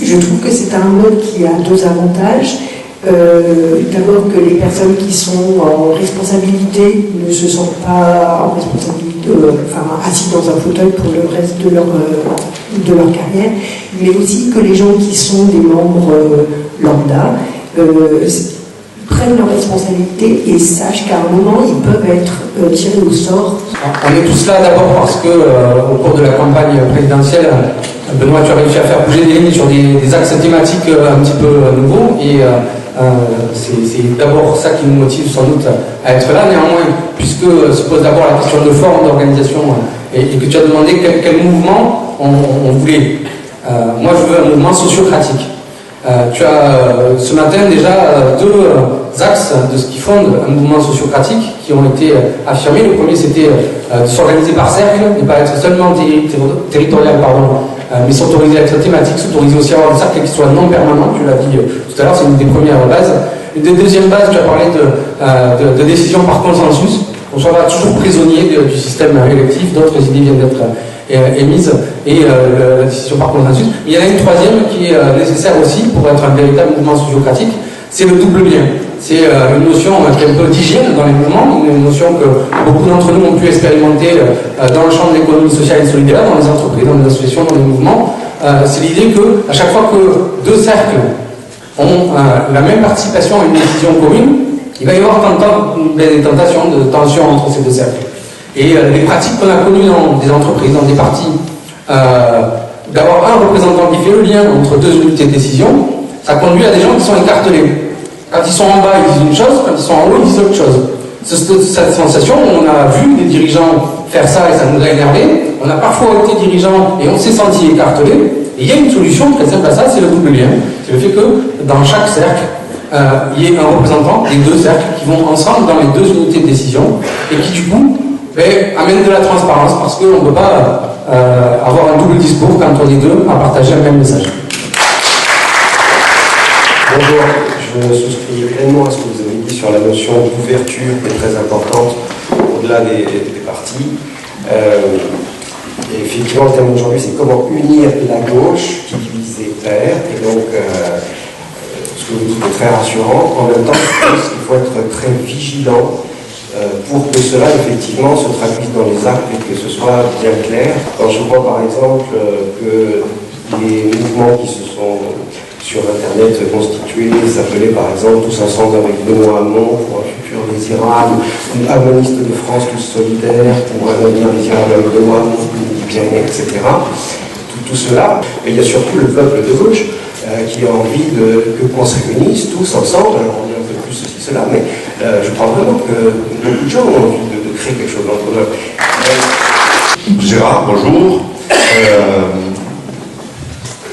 Speaker 11: je trouve que c'est un mode qui a deux avantages. D'abord que les personnes qui sont en responsabilité ne se sentent pas en responsabilité, assis dans un fauteuil pour le reste de leur carrière, mais aussi que les gens qui sont des membres lambda prennent leurs responsabilités et sachent qu'à un moment ils peuvent être tirés au sort.
Speaker 12: On est tous là d'abord parce que au cours de la campagne présidentielle, Benoît, tu as réussi à faire bouger des lignes sur des axes thématiques un petit peu nouveaux, et c'est d'abord ça qui nous motive sans doute à être là. Néanmoins, puisque se pose d'abord la question de forme d'organisation, et que tu as demandé quel mouvement on voulait. Moi, je veux un mouvement sociocratique. Tu as ce matin déjà deux axes de ce qui fonde un mouvement sociocratique qui ont été affirmés. Le premier, c'était de s'organiser par cercle, ne pas être seulement territorial, mais s'autoriser à être thématique, s'autoriser aussi à avoir des cercles qui soient non permanents. Tu l'as dit tout à l'heure, c'est une des premières bases. Une des deuxièmes bases, tu as parlé de décision par consensus. On sera toujours prisonnier du système électif, d'autres idées viennent d'être émises, et la décision par consensus. Il y en a une troisième qui est nécessaire aussi pour être un véritable mouvement sociocratique, c'est le double bien. C'est une notion qui est un peu d'hygiène dans les mouvements, une notion que beaucoup d'entre nous ont pu expérimenter dans le champ de l'économie sociale et solidaire, dans les entreprises, dans les associations, dans les mouvements. C'est l'idée qu'à chaque fois que deux cercles ont la même participation à une décision commune, il va y avoir des tentations de tension entre ces deux cercles. Et les pratiques qu'on a connues dans des entreprises, dans des partis, d'avoir un représentant qui fait le lien entre deux unités de décision, ça conduit à des gens qui sont écartelés. Quand ils sont en bas, ils disent une chose, quand ils sont en haut, ils disent autre chose. Cette sensation, on a vu des dirigeants faire ça et ça nous a énervé. On a parfois été dirigeants et on s'est senti écartelé. Et il y a une solution très simple à ça, c'est le double lien. C'est le fait que dans chaque cercle, il y ait un représentant des deux cercles qui vont ensemble dans les deux unités de décision et qui, du coup, amènent de la transparence parce qu'on ne peut pas avoir un double discours quand on est deux à partager un même message.
Speaker 13: Bonjour, je souscris pleinement à ce que vous avez dit sur la notion d'ouverture qui est très importante au-delà des partis. Et effectivement, le thème d'aujourd'hui, c'est comment unir la gauche qui divise et perd. Et donc, ce que vous dites est très rassurant. En même temps, je pense qu'il faut être très vigilant pour que cela, effectivement, se traduise dans les actes et que ce soit bien clair. Quand je vois, par exemple, que les mouvements qui se sont sur Internet constitués s'appelaient par exemple Tous ensemble avec Benoît Hamon pour un futur désirable, ou Harmonistes de France tous solidaires pour un avenir désirable avec Benoît Hamon, bien, etc. Tout cela, et il y a surtout le peuple de gauche qui a envie qu'on se réunisse tous ensemble. Alors on dit un peu plus ceci, cela, mais je crois vraiment que beaucoup de gens ont envie de créer quelque chose d'entre eux.
Speaker 14: Gérard, bonjour.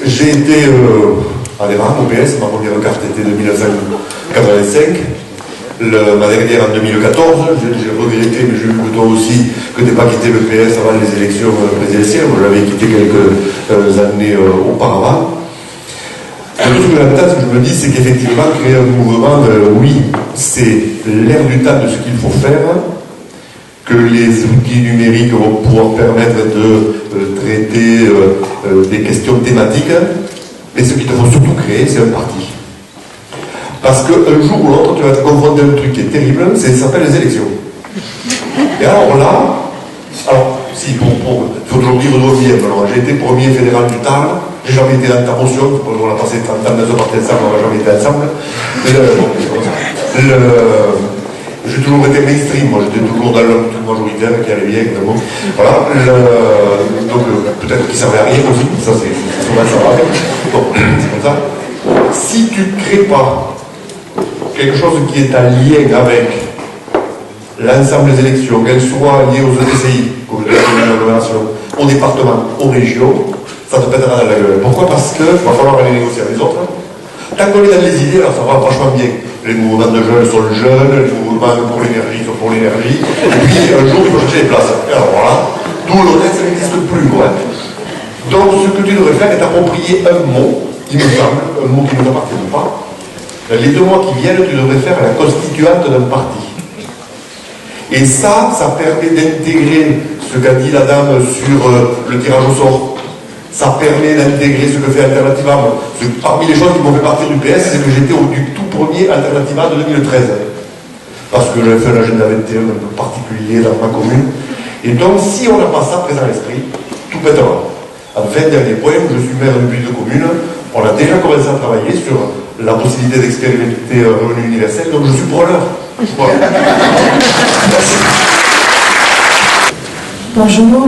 Speaker 14: J'ai été à démarrage au PS, ma première carte était de 1985. ma dernière en 2014, j'ai regretté, mais j'ai vu que toi aussi, que tu n'aies pas quitté le PS avant les élections présidentielles. Moi, je l'avais quitté quelques années auparavant. Le truc de la tête, ce que je me dis, c'est qu'effectivement, créer un mouvement, oui, c'est l'air du temps de ce qu'il faut faire, que les outils numériques vont pouvoir permettre de traiter des questions thématiques, mais ce qu'il te faut surtout créer, c'est un parti. Parce qu'un jour ou l'autre, tu vas te confronter à un truc qui est terrible, ça s'appelle les élections. Et alors là, si, il faut toujours dire d'où vient. Alors, j'ai été premier fédéral du Tarn, j'ai jamais été dans ta motion, on a passé 30 ans dans un parti ensemble, on n'a jamais été ensemble. J'ai toujours été mainstream, moi j'étais toujours dans l'homme tout majoritaire qui allait bien, évidemment. Voilà, donc peut-être qu'il ne servait à rien aussi, ça c'est souvent ça va. Donc, c'est comme ça. Si tu ne crées pas quelque chose qui est en lien avec l'ensemble des élections, qu'elles soient liées aux ETCI, comme je l'ai dit dans l'agglomération, aux départements, aux régions, ça te pètera dans la gueule. Pourquoi? Parce qu'il va falloir aller négocier avec les autres. Tant qu'on est dans les idées, alors ça va vachement bien. Les mouvements de jeunes sont jeunes, les mouvements pour l'énergie sont pour l'énergie, et puis un jour il faut chercher les places. Et alors voilà, tout le reste ça n'existe plus. Ouais. Donc ce que tu devrais faire est t'approprier un mot, il me semble, un mot qui ne t'appartient pas. Les 2 mois qui viennent, tu devrais faire la constituante d'un parti. Et ça permet d'intégrer ce qu'a dit la dame sur le tirage au sort. Ça permet d'intégrer ce que fait Alternativa. Parmi les choses qui m'ont fait partir du PS, c'est que j'étais du tout premier Alternativa de 2013. Parce que j'avais fait un agenda 21 un peu particulier dans ma commune. Et donc, si on n'a pas ça présent à l'esprit, tout pètera. Enfin, dernier point, je suis maire d'une ville de commune. On a déjà commencé à travailler sur la possibilité d'expérimenter un revenu universel, donc je suis preneur. Voilà. Merci.
Speaker 15: Bonjour,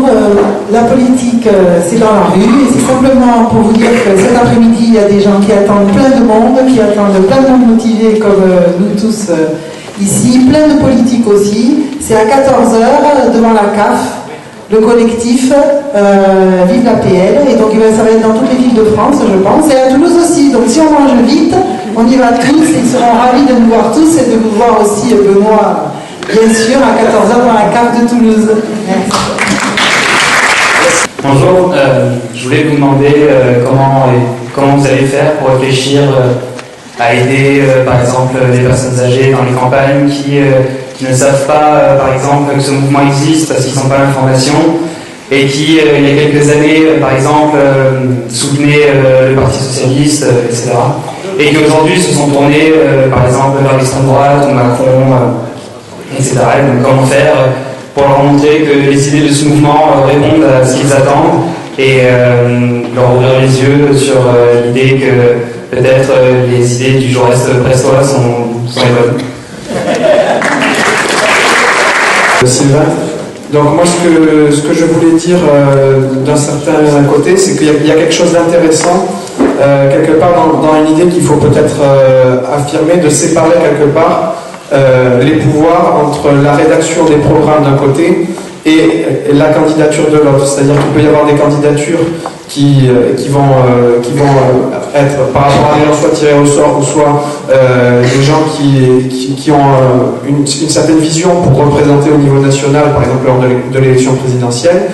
Speaker 15: la politique c'est dans la rue et c'est simplement pour vous dire que cet après-midi il y a des gens qui attendent plein de monde, motivés comme nous tous ici, plein de politiques aussi. C'est à 14h devant la CAF, le collectif Vive l'APL, et donc ça va être dans toutes les villes de France je pense, et à Toulouse aussi, donc si on mange vite, on y va tous, et ils seront ravis de nous voir tous et de vous voir aussi Benoît. Bien sûr, à 14h dans la cave de Toulouse. Merci.
Speaker 16: Bonjour, je voulais vous demander comment vous allez faire pour réfléchir à aider, par exemple, les personnes âgées dans les campagnes qui ne savent pas, par exemple, que ce mouvement existe parce qu'ils n'ont pas l'information et qui, il y a quelques années, par exemple, soutenaient le Parti Socialiste, etc. Et qui aujourd'hui se sont tournés, par exemple, vers l'extrême droite ou Macron, etc. Donc comment faire pour leur montrer que les idées de ce mouvement répondent à ce qu'ils attendent et leur ouvrir les yeux sur l'idée que peut-être les idées du Jaurès brestois sont les bonnes.
Speaker 17: Sylvain. Donc moi ce que je voulais dire d'un certain côté, c'est qu'il y a quelque chose d'intéressant quelque part dans une idée qu'il faut peut-être affirmer, de séparer quelque part les pouvoirs entre la rédaction des programmes d'un côté et la candidature de l'autre. C'est-à-dire qu'il peut y avoir des candidatures qui vont être par rapport à des gens soit tirés au sort ou soit des gens qui ont une certaine vision pour représenter au niveau national, par exemple lors de l'élection présidentielle.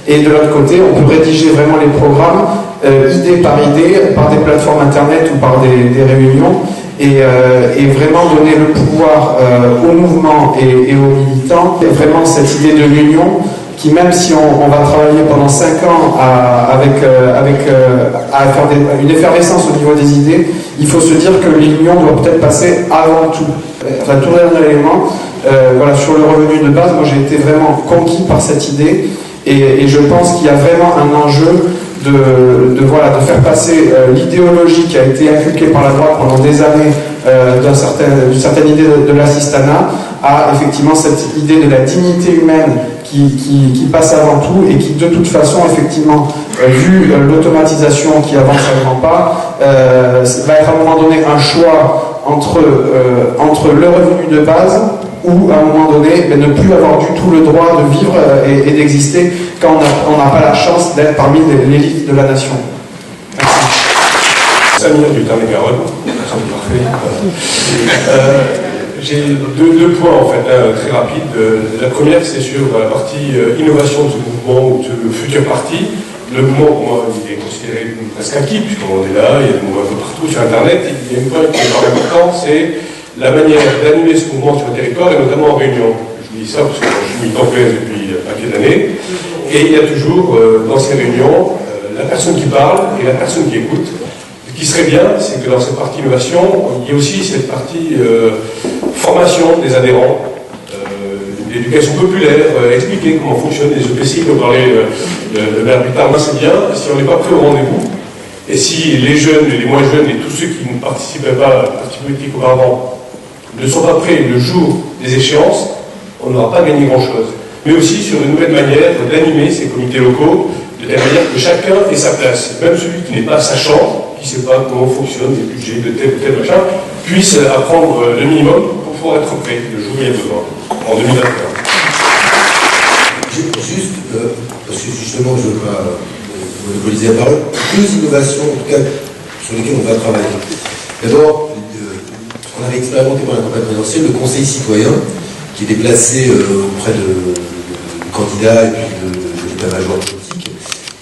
Speaker 17: Et de l'autre côté, on peut rédiger vraiment les programmes idée par idée, par des plateformes internet ou par des réunions, et vraiment donner le pouvoir au mouvement et aux militants. Et vraiment cette idée de l'union qui, même si on va travailler pendant 5 ans à faire une effervescence au niveau des idées, il faut se dire que l'union doit peut-être passer avant tout. Enfin, tout dernier élément, voilà, sur le revenu de base, moi j'ai été vraiment conquis par cette idée, et je pense qu'il y a vraiment un enjeu de faire passer l'idéologie qui a été inculquée par la droite pendant des années d'une certaine idée de l'assistanat à effectivement cette idée de la dignité humaine qui passe avant tout et qui de toute façon effectivement vu l'automatisation qui avance à grands pas va être à un moment donné un choix entre le revenu de base ou à un moment donné ne plus avoir du tout le droit de vivre et d'exister quand on n'a pas la chance d'être parmi l'élite de la nation. Merci.
Speaker 14: 5 minutes du temps, les Garonne.
Speaker 18: J'ai deux points en fait, très rapides. La première, c'est sur la partie innovation de ce mouvement ou de ce futur parti. Le mouvement, pour moi, il est considéré presque acquis, puisqu'on est là, il y a des mouvements un peu partout sur Internet. Il y a un point qui est vraiment important, c'est la manière d'animer ce mouvement sur le territoire, et notamment en réunion. Je vous dis ça parce que je suis militant PS depuis un paquet d'années. Et il y a toujours, dans ces réunions, la personne qui parle et la personne qui écoute. Ce qui serait bien, c'est que dans cette partie innovation, il y ait aussi cette partie formation des adhérents, l'éducation populaire, expliquer comment fonctionnent les EPCI, dont parlait le maire plus tard. Moi, c'est bien, si on n'est pas pris au rendez-vous, et si les jeunes, les moins jeunes et tous ceux qui ne participaient pas à la partie politique auparavant ne sont pas prêts le jour des échéances, on n'aura pas gagné grand-chose. Mais aussi sur une nouvelle manière d'animer ces comités locaux, de telle manière que chacun ait sa place. Même celui qui n'est pas sachant, qui ne sait pas comment fonctionnent les budgets de tel ou tel machin, puisse apprendre le minimum pour pouvoir être prêt le jour où il y a besoin, en 2021.
Speaker 1: Juste, parce que justement, je ne veux pas monopoliser la parole, deux innovations, en tout cas, sur lesquelles on va travailler. D'abord, ce qu'on avait expérimenté pendant la campagne présidentielle, le conseil citoyen, qui était placé auprès de candidats et puis de l'état-major politique.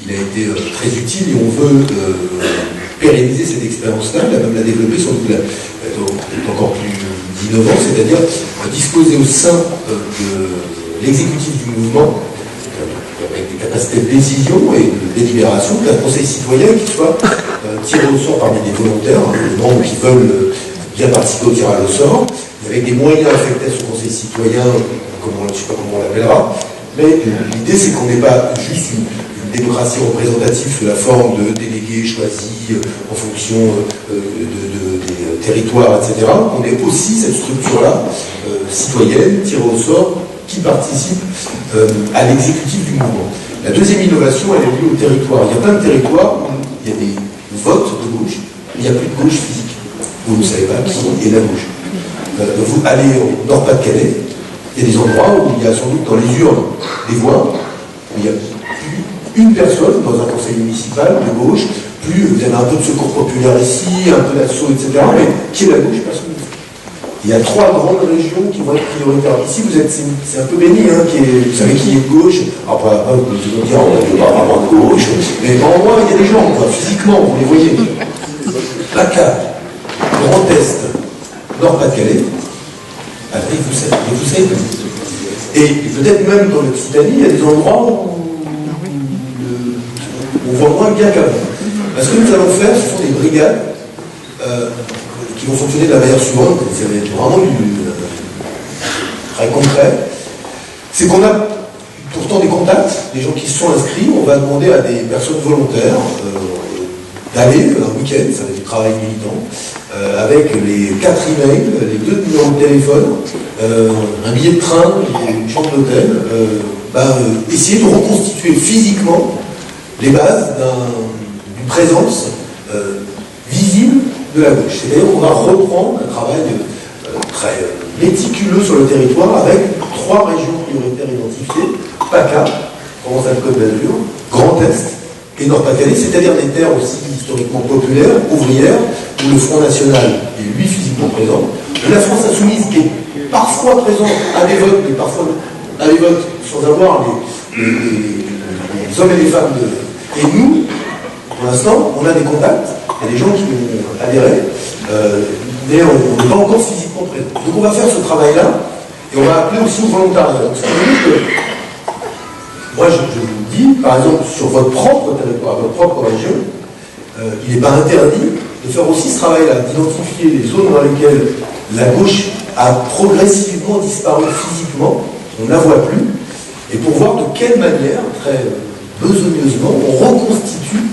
Speaker 1: Il a été très utile et on veut pérenniser cette expérience-là, même la développer sans doute encore plus innovant, c'est-à-dire disposer au sein de l'exécutif du mouvement, avec des capacités de décision et de délibération, d'un conseil citoyen qui soit tiré au sort parmi des volontaires, des membres qui veulent bien participer au tirage au sort, avec des moyens affectés à ce conseil citoyen, je ne sais pas comment on l'appellera, mais l'idée c'est qu'on n'ait pas juste une démocratie représentative sous la forme de délégués choisis en fonction des territoires, etc. On ait aussi cette structure-là, citoyenne, tirée au sort, qui participe à l'exécutif du mouvement. La deuxième innovation, elle est liée au territoire. Il y a plein de territoires où il y a des votes de gauche, mais il n'y a plus de gauche physique. Vous ne savez pas qui est la gauche. Vous allez au Nord-Pas-de-Calais, il y a des endroits où il y a sans doute dans les urnes des voix, où il y a plus une personne dans un conseil municipal de gauche, plus vous avez un peu de secours populaire ici, un peu d'assaut, etc. Mais qui est la gauche? Personne. Il y a trois grandes régions qui vont être prioritaires. Ici, c'est un peu béni, hein, vous savez qui est de gauche. Après, vous allez dire, on n'a pas vraiment de gauche. Mais en moins, il y a des gens, quoi, physiquement, vous les voyez. PACA, Grand Est, Nord-Pas-de-Calais, et vous savez. Et peut-être même dans l'Occitanie, il y a des endroits où on voit moins bien qu'avant. Ce que nous allons faire, ce sont des brigades qui vont fonctionner de la manière suivante, c'est vraiment très concret. C'est qu'on a pourtant des contacts, des gens qui se sont inscrits, on va demander à des personnes volontaires d'aller un week-end, ça va être du travail militant, avec les 4 emails, les 2 numéros de téléphone, un billet de train, une chambre d'hôtel, essayer de reconstituer physiquement les bases d'une présence visible de la gauche. C'est-à-dire qu'on va reprendre un travail très méticuleux sur le territoire avec 3 régions prioritaires identifiées, PACA, Provence-Alpes-Côte d'Azur, Grand Est et Nord-Pas-de-Calais, c'est-à-dire des terres aussi historiquement populaires, ouvrières, où le Front National est lui physiquement présent, la France Insoumise qui est parfois présente à des votes, mais parfois à des votes sans avoir les hommes et les femmes de... Et nous, pour l'instant, on a des contacts, il y a des gens qui ont adhéré, mais on n'est pas encore physiquement présent. Donc on va faire ce travail-là, et on va appeler aussi au volontariat. Donc, ça veut dire que, moi je vous dis, par exemple, sur votre propre territoire, votre propre région, il n'est pas interdit de faire aussi ce travail-là, d'identifier les zones dans lesquelles la gauche a progressivement disparu physiquement, on ne la voit plus, et pour voir de quelle manière, très besogneusement, on reconstitue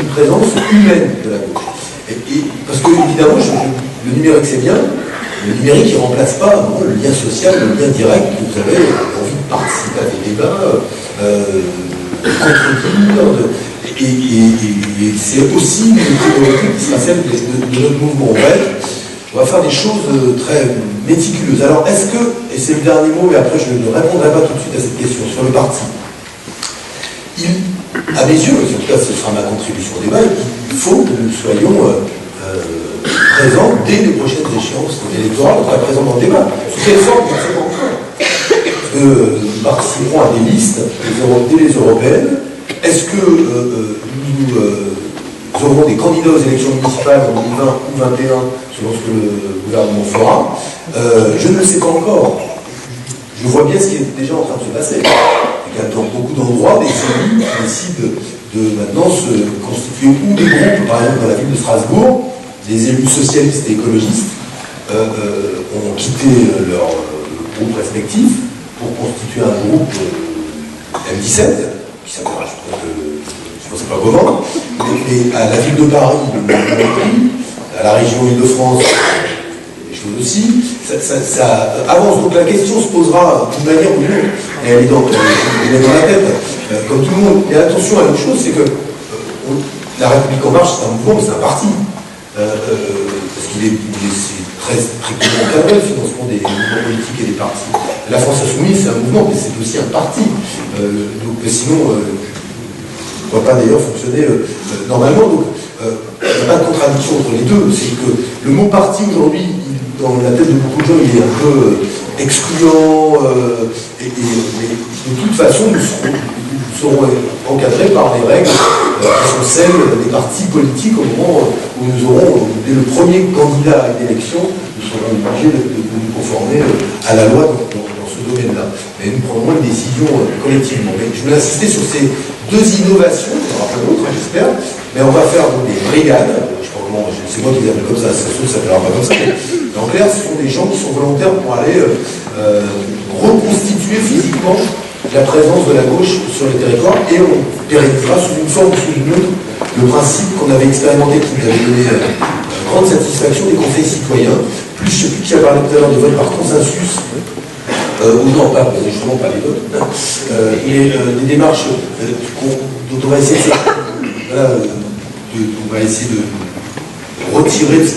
Speaker 1: une présence humaine de la gauche. Parce que, évidemment, le numérique c'est bien, le numérique il ne remplace pas le lien social, le lien direct, que vous avez envie de participer à des débats, contredire, et c'est aussi une théorie qui sera celle de notre mouvement. On va faire des choses très méticuleuses. Alors, est-ce que, et c'est le dernier mot, et après je ne répondrai pas tout de suite à cette question, sur le parti, à mes yeux, en tout cas ce sera ma contribution au débat, il faut que nous soyons présent dès les prochaines échéances électorales, on sera présent dans le débat. Sous quelle forme, on ne sait pas encore. Nous participerons à des listes dès les européennes. Est-ce que nous aurons des candidats aux élections municipales en 2020 ou 2021, selon ce que le gouvernement fera? Je ne le sais pas encore. Je vois bien ce qui est déjà en train de se passer. Il y a dans beaucoup d'endroits des élus qui décident de maintenant se constituer ou des groupes, par exemple dans la ville de Strasbourg, des élus socialistes et écologistes ont quitté leur groupe respectif pour constituer un groupe M17, qui s'appellera, je ne sais pas comment, mais à la ville de Paris, à la région Île-de-France, des choses aussi, ça avance. Donc la question se posera d'une manière ou d'une autre. Et elle est dans la tête, comme tout le monde. Et attention à une chose, c'est que la République en marche, c'est un mouvement, mais c'est un parti. Parce qu'il est très strictement encadré, le financement des mouvements politiques et des partis. La France Insoumise, c'est un mouvement, mais c'est aussi un parti. Donc sinon, on ne va pas d'ailleurs fonctionner normalement. Donc il n'y a pas de contradiction entre les deux. C'est que le mot parti aujourd'hui, dans la tête de beaucoup de gens, il est un peu excluant. Mais de toute façon, nous serons encadrés par les règles qui sont celles des partis politiques au moment où nous aurons, dès le premier candidat à une élection, nous serons obligés de nous conformer à la loi dans ce domaine-là. Mais nous prendrons une décision collectivement. Mais je voulais insister sur ces deux innovations, il y en aura plein d'autres, j'espère, mais on va faire donc des brigades, je sais pas comment, c'est moi qui les appelle comme ça, ça ne s'appellera pas comme ça, mais en clair, ce sont des gens qui sont volontaires pour aller reconstituer physiquement la présence de la gauche sur le territoire, et on pérennisera sous une forme ou sous une autre le principe qu'on avait expérimenté, qui nous avait donné grande satisfaction des conseils citoyens, plus je ne sais plus qui a parlé tout à l'heure de vote par consensus, ou non, pas, justement pas les votes, et des démarches dont on va essayer de retirer ce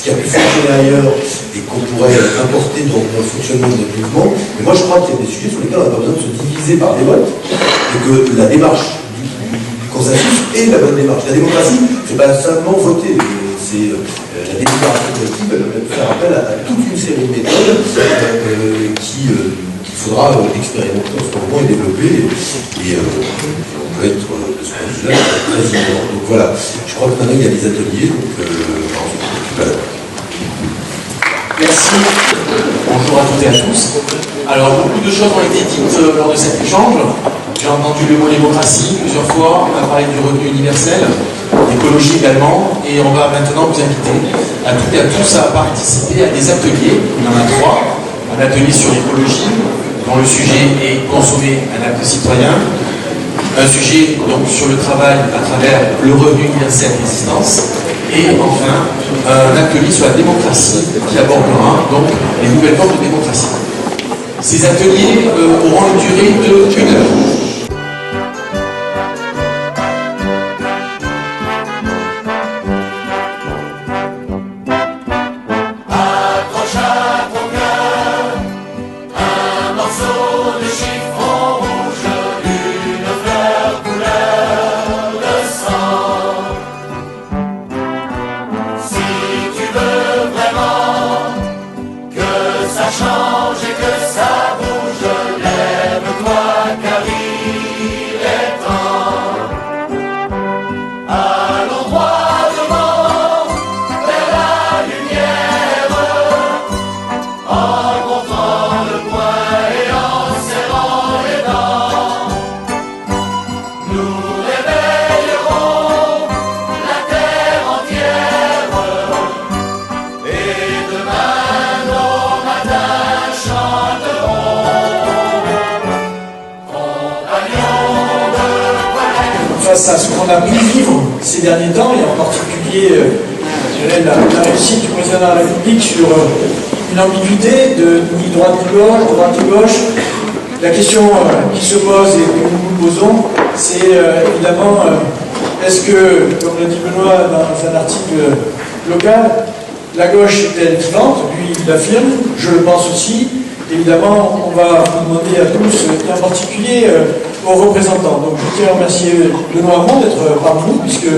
Speaker 1: qui a pu fonctionner ailleurs et qu'on pourrait importer dans le fonctionnement de notre mouvement. Mais moi je crois qu'il y a des sujets sur lesquels on n'a pas besoin de se diviser par des votes, et que la démarche du consensus est la bonne démarche. La démocratie, c'est pas simplement voter, c'est la délibération collective, elle va faire appel à toute une série de méthodes qu'il faudra expérimenter en ce moment et développer, et on peut être de ce point de vue-là très innovant. Donc voilà, je crois que maintenant il y a des ateliers, donc voilà.
Speaker 19: Merci. Bonjour à toutes et à tous. Alors, beaucoup de choses ont été dites lors de cet échange. J'ai entendu le mot démocratie plusieurs fois. On a parlé du revenu universel, d'écologie également. Et on va maintenant vous inviter à toutes et à tous à participer à des ateliers. Il y en a 3. Un atelier sur l'écologie, dont le sujet est consommer un acte citoyen. Un sujet donc sur le travail à travers le revenu universel d'existence. Et enfin, un atelier sur la démocratie qui abordera donc les nouvelles formes de démocratie. Ces ateliers auront une durée de 1 heure.
Speaker 20: À ce qu'on a pu vivre ces derniers temps, et en particulier je dirais, la réussite du président de la République sur une ambiguïté de ni droite ni gauche. La question qui se pose et que nous nous posons, c'est évidemment, est-ce que, comme le dit Benoît dans un article local, la gauche est-elle vivante? Lui, il l'affirme, je le pense aussi. Évidemment, on va vous demander à tous, et en particulier aux représentants. Donc je tiens à remercier Benoît Hamon d'être parmi nous, puisque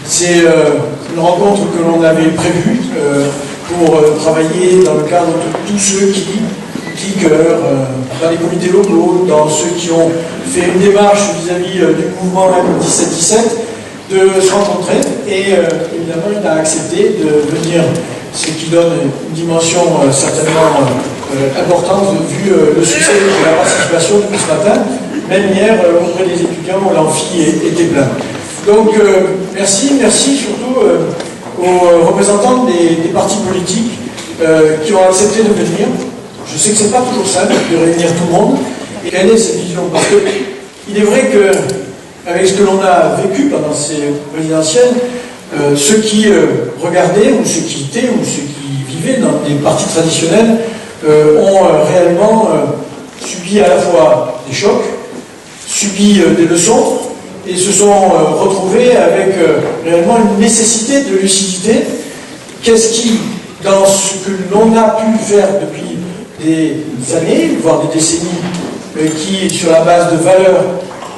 Speaker 20: C'est une rencontre que l'on avait prévue pour travailler dans le cadre de tous ceux qui cœur, dans les comités locaux, dans ceux qui ont fait une démarche vis-à-vis du mouvement M17-17, de se rencontrer. Et évidemment, il a accepté de venir, ce qui donne une dimension certainement importante vu le succès de la participation depuis ce matin. Même hier, auprès des étudiants, l'amphi était plein. Donc, merci surtout aux représentants des partis politiques qui ont accepté de venir. Je sais que ce n'est pas toujours simple de réunir tout le monde. Et quelle est cette vision? Parce qu'il est vrai qu'avec ce que l'on a vécu pendant ces présidentielles, ceux qui regardaient, ou ceux qui étaient, ou ceux qui vivaient dans des partis traditionnels, ont réellement subi à la fois des chocs, subi des leçons, et se sont retrouvés avec réellement une nécessité de lucidité. Qu'est-ce qui, dans ce que l'on a pu faire depuis des années, voire des décennies, qui, sur la base de valeurs,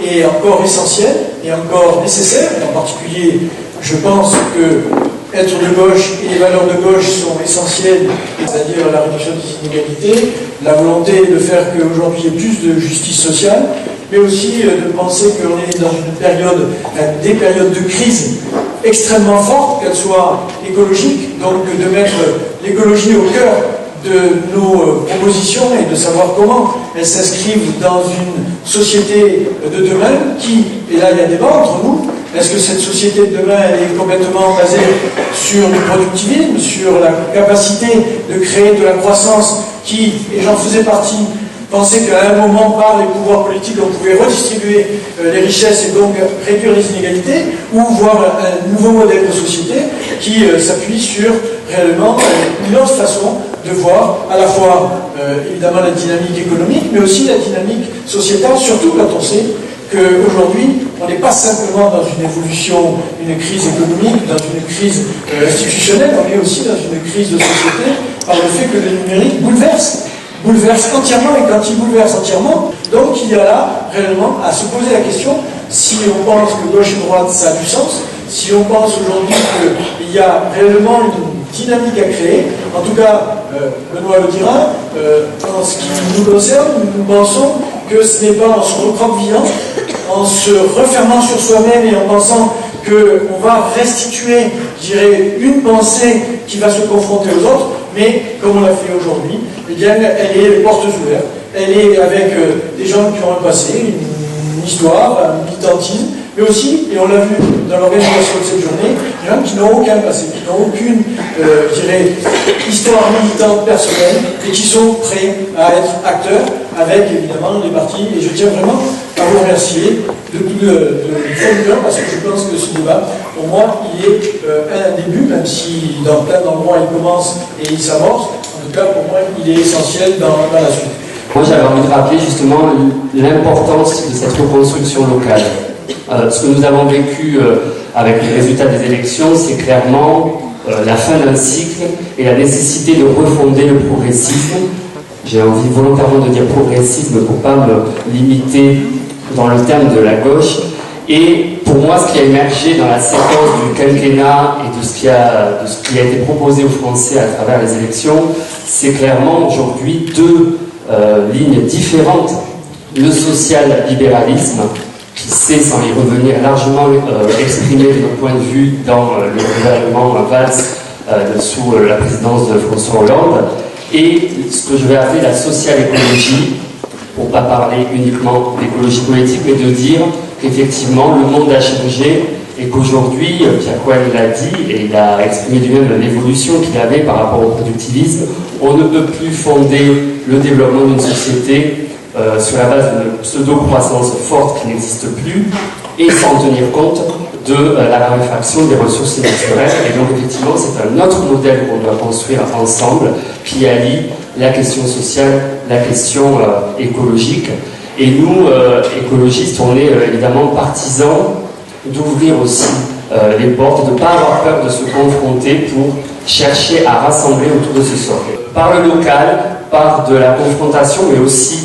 Speaker 20: est encore essentiel et encore nécessaire, et en particulier, je pense que être de gauche et les valeurs de gauche sont essentielles, c'est-à-dire la réduction des inégalités, la volonté de faire qu'aujourd'hui il y ait plus de justice sociale, mais aussi de penser qu'on est dans une période, des périodes de crise extrêmement fortes, qu'elles soient écologiques, donc de mettre l'écologie au cœur de nos propositions et de savoir comment elles s'inscrivent dans une société de demain qui, et là il y a débat entre nous, est-ce que cette société de demain elle est complètement basée sur du productivisme, sur la capacité de créer de la croissance qui, et j'en faisais partie, pensait qu'à un moment, par les pouvoirs politiques, on pouvait redistribuer les richesses et donc réduire les inégalités, ou voir un nouveau modèle de société qui s'appuie sur réellement une autre façon de voir à la fois évidemment la dynamique économique, mais aussi la dynamique sociétale, surtout quand on sait qu'aujourd'hui, on n'est pas simplement dans une évolution, une crise économique, dans une crise institutionnelle, on est aussi dans une crise de société par le fait que le numérique bouleverse entièrement, et quand il bouleverse entièrement, donc il y a là réellement à se poser la question si on pense que gauche et droite ça a du sens, si on pense aujourd'hui qu'il y a réellement une dynamique à créer. En tout cas, Benoît le dira, en ce qui nous concerne, nous pensons que ce n'est pas en se recroquevillant, en se refermant sur soi-même et en pensant qu'on va restituer, je dirais, une pensée qui va se confronter aux autres, mais comme on l'a fait aujourd'hui, eh bien, elle est les portes ouvertes, elle est avec des gens qui ont un passé, une histoire, un militantisme, mais aussi, et on l'a vu dans l'organisation de cette journée, des gens qui n'ont aucun passé, qui n'ont aucune, je dirais, histoire militante personnelle, et qui sont prêts à être acteurs avec, évidemment, les partis. Et je tiens vraiment à vous remercier de tout le cœur, parce que je pense que ce débat, pour moi, il est un début, même si dans plein d'endroits il commence et il s'avance. En tout cas, pour moi, il est essentiel dans la suite.
Speaker 21: Moi, j'avais envie de rappeler justement l'importance de cette reconstruction locale. Ce que nous avons vécu avec les résultats des élections, c'est clairement la fin d'un cycle et la nécessité de refonder le progressisme. J'ai envie volontairement de dire progressisme pour ne pas me limiter dans le terme de la gauche. Et pour moi, ce qui a émergé dans la séquence du quinquennat et de ce qui a été proposé aux Français à travers les élections, c'est clairement aujourd'hui deux lignes différentes. Le social-libéralisme, qui sait, sans y revenir, largement exprimer de notre point de vue dans le gouvernement Valls sous la présidence de François Hollande, et ce que je vais appeler la social-écologie, pour ne pas parler uniquement d'écologie politique, mais de dire qu'effectivement le monde a changé et qu'aujourd'hui, Pierre Cohen l'a dit, et il a exprimé lui-même l'évolution qu'il avait par rapport au productivisme, on ne peut plus fonder le développement d'une société sur la base d'une pseudo-croissance forte qui n'existe plus, et sans tenir compte de la raréfaction des ressources naturelles. Et donc effectivement, c'est un autre modèle qu'on doit construire ensemble, qui allie la question sociale, la question écologique. Et nous, écologistes, on est évidemment partisans d'ouvrir aussi les portes, de ne pas avoir peur de se confronter pour chercher à rassembler autour de ce socle. Par le local, par de la confrontation, mais aussi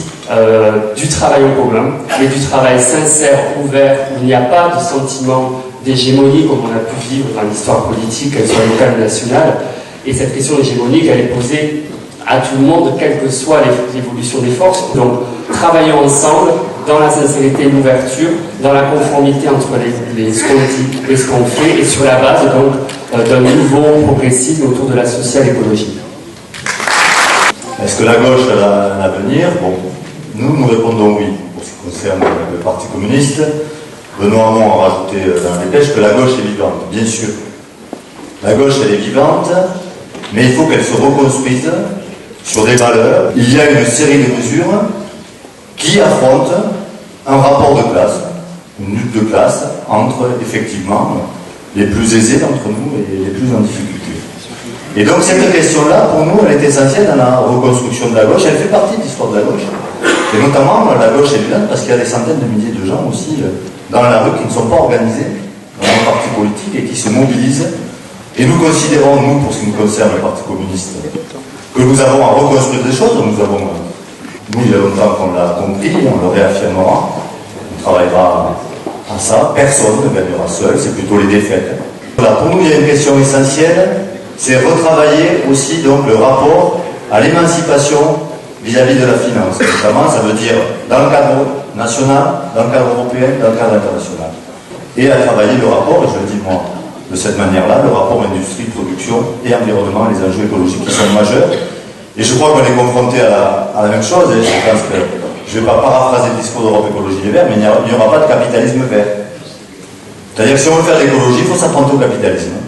Speaker 21: du travail en commun, et du travail sincère, ouvert, où il n'y a pas de sentiment d'hégémonie comme on a pu vivre dans l'histoire politique, qu'elle soit locale ou nationale. Et cette question d'hégémonie, elle est posée à tout le monde, quelle que soit l'évolution des forces. Donc, travaillons ensemble dans la sincérité et l'ouverture, dans la conformité entre ce qu'on dit et ce qu'on fait, et sur la base donc d'un nouveau progressisme autour de la social-écologie.
Speaker 2: Est-ce que la gauche a un avenir? Bon, nous répondons oui. Pour ce qui concerne le Parti communiste, Benoît Hamon a rajouté dans la dépêche que la gauche est vivante, bien sûr. La gauche, elle est vivante, mais il faut qu'elle se reconstruise sur des valeurs. Il y a une série de mesures qui affrontent un rapport de classe, une lutte de classe entre, effectivement, les plus aisés d'entre nous et les plus en difficulté. Et donc cette question-là, pour nous, elle est essentielle dans la reconstruction de la gauche. Elle fait partie de l'histoire de la gauche. Et notamment, la gauche est vivante parce qu'il y a des centaines de milliers de gens aussi dans la rue qui ne sont pas organisés dans un parti politique et qui se mobilisent. Et nous considérons, nous, pour ce qui nous concerne, le Parti communiste, que nous avons à reconstruire des choses. Nous, il y a longtemps qu'on l'a compris, on le réaffirmera, on travaillera à ça. Personne ne gagnera seul, c'est plutôt les défaites. Voilà, pour nous, il y a une question essentielle, c'est retravailler aussi donc, le rapport à l'émancipation vis-à-vis de la finance. Notamment, ça veut dire dans le cadre national, dans le cadre européen, dans le cadre international. Et à travailler le rapport, et je le dis moi, de cette manière-là, le rapport industrie, production et environnement, les enjeux écologiques qui sont majeurs. Et je crois qu'on est confronté à la même chose, et je pense que je ne vais pas paraphraser le discours d'Europe Écologie Les Verts, mais il n'y aura pas de capitalisme vert. C'est-à-dire que si on veut faire l'écologie, il faut s'affronter au capitalisme.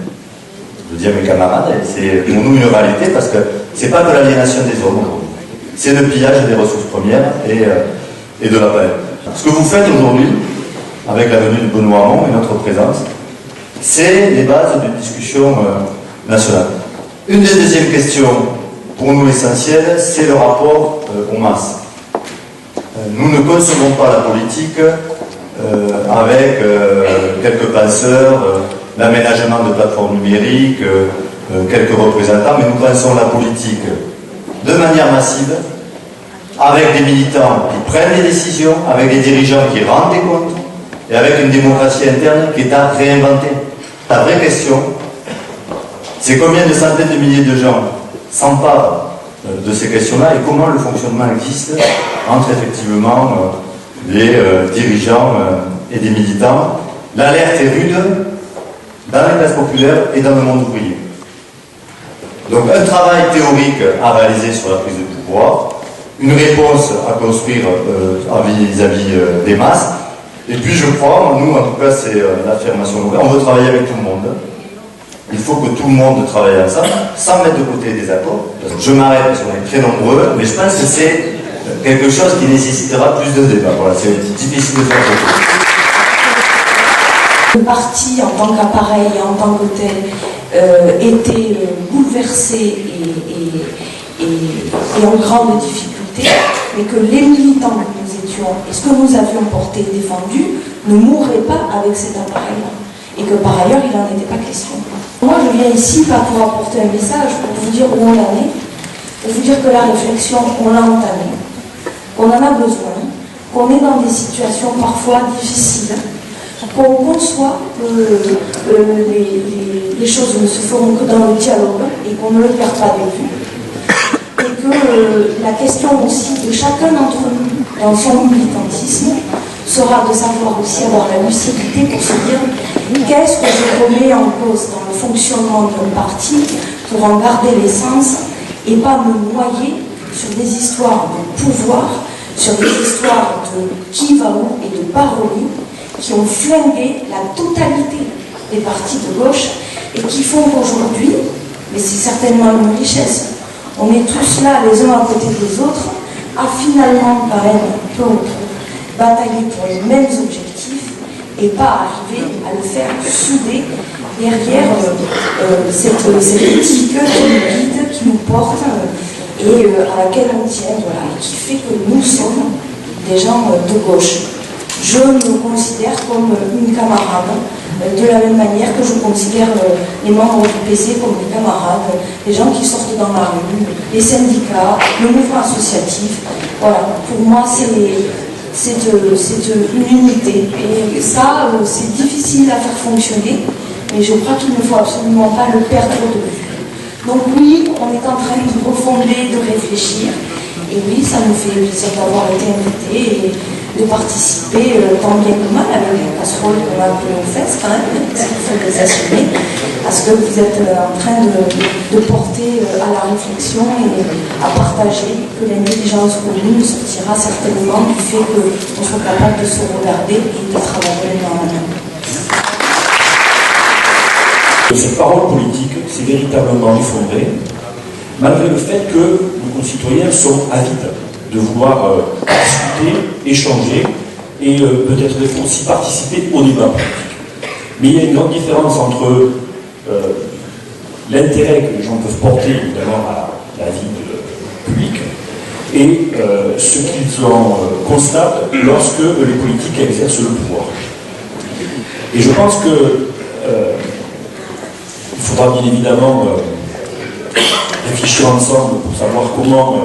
Speaker 2: Je dis à mes camarades, c'est pour nous une réalité, parce que ce n'est pas que l'aliénation des hommes aujourd'hui, c'est le pillage des ressources premières et de la planète. Ce que vous faites aujourd'hui, avec la venue de Benoît Hamon et notre présence, c'est les bases d'une discussion nationale. Une des deuxièmes questions, pour nous essentielles, c'est le rapport aux masses. Nous ne concevons pas la politique avec quelques penseurs, l'aménagement de plateformes numériques, quelques représentants, mais nous pensons la politique de manière massive, avec des militants qui prennent des décisions, avec des dirigeants qui rendent des comptes, et avec une démocratie interne qui est à réinventer. La vraie question, c'est combien de centaines de milliers de gens s'emparent de ces questions-là et comment le fonctionnement existe entre effectivement les dirigeants et des militants. L'alerte est rude dans les classes populaires et dans le monde ouvrier. Donc un travail théorique à réaliser sur la prise de pouvoir, une réponse à construire vis-à-vis des masses. Et puis je crois, nous en tout cas c'est l'affirmation locale, on veut travailler avec tout le monde. Il faut que tout le monde travaille ensemble, sans mettre de côté des accords. Je m'arrête parce qu'on est très nombreux, mais je pense que c'est quelque chose qui nécessitera plus de débat. Voilà, c'est difficile de faire quelque chose.
Speaker 22: Le parti en tant qu'appareil et en tant que tel était bouleversé et en grande difficulté, mais que les militants que nous étions et ce que nous avions porté et défendu ne mourraient pas avec cet appareil-là. Et que par ailleurs, il n'en était pas question. Moi, je viens ici pas pour apporter un message, pour vous dire où on en est, pour vous dire que la réflexion, on l'a entamée, qu'on en a besoin, qu'on est dans des situations parfois difficiles, qu'on conçoit que les choses ne se feront que dans le dialogue et qu'on ne le perd pas de vue. Et que la question aussi de chacun d'entre nous, dans son militantisme, sera de savoir aussi avoir la lucidité pour se dire qu'est-ce que je remets en cause dans le fonctionnement d'un parti pour en garder l'essence et pas me noyer sur des histoires de pouvoir, sur des histoires de qui va où et de paroles qui ont flingué la totalité des partis de gauche et qui font qu'aujourd'hui, mais c'est certainement une richesse, on est tous là les uns à côté des autres à finalement quand même peu ou prou batailler pour les mêmes objectifs et pas arriver à le faire souder derrière cette éthique qui nous guide, qui nous porte et à laquelle on tient, voilà, et qui fait que nous sommes des gens de gauche. Je me considère comme une camarade, de la même manière que je considère les membres du PC comme des camarades, les gens qui sortent dans la rue, les syndicats, le mouvement associatif. Voilà, pour moi, c'est une unité. Et ça, c'est difficile à faire fonctionner, mais je crois qu'il ne faut absolument pas le perdre de vue. Donc oui, on est en train de refonder, de réfléchir, et oui, ça nous fait plaisir d'avoir été invités et de participer tant bien que mal avec la casserole qu'on a appelée aux fesses quand même, c'est qu'il faut les assumer, parce que vous êtes en train de porter à la réflexion et à partager que l'intelligence commune sortira certainement du fait qu'on soit capable de se regarder et de travailler dans la main.
Speaker 3: Cette parole politique s'est véritablement effondrée, malgré le fait que nos concitoyens sont avides de vouloir discuter, échanger et peut-être aussi participer au débat politique. Mais il y a une grande différence entre l'intérêt que les gens peuvent porter évidemment à la vie publique et ce qu'ils en constatent lorsque les politiques exercent le pouvoir. Et je pense que il faudra bien évidemment réfléchir ensemble pour savoir comment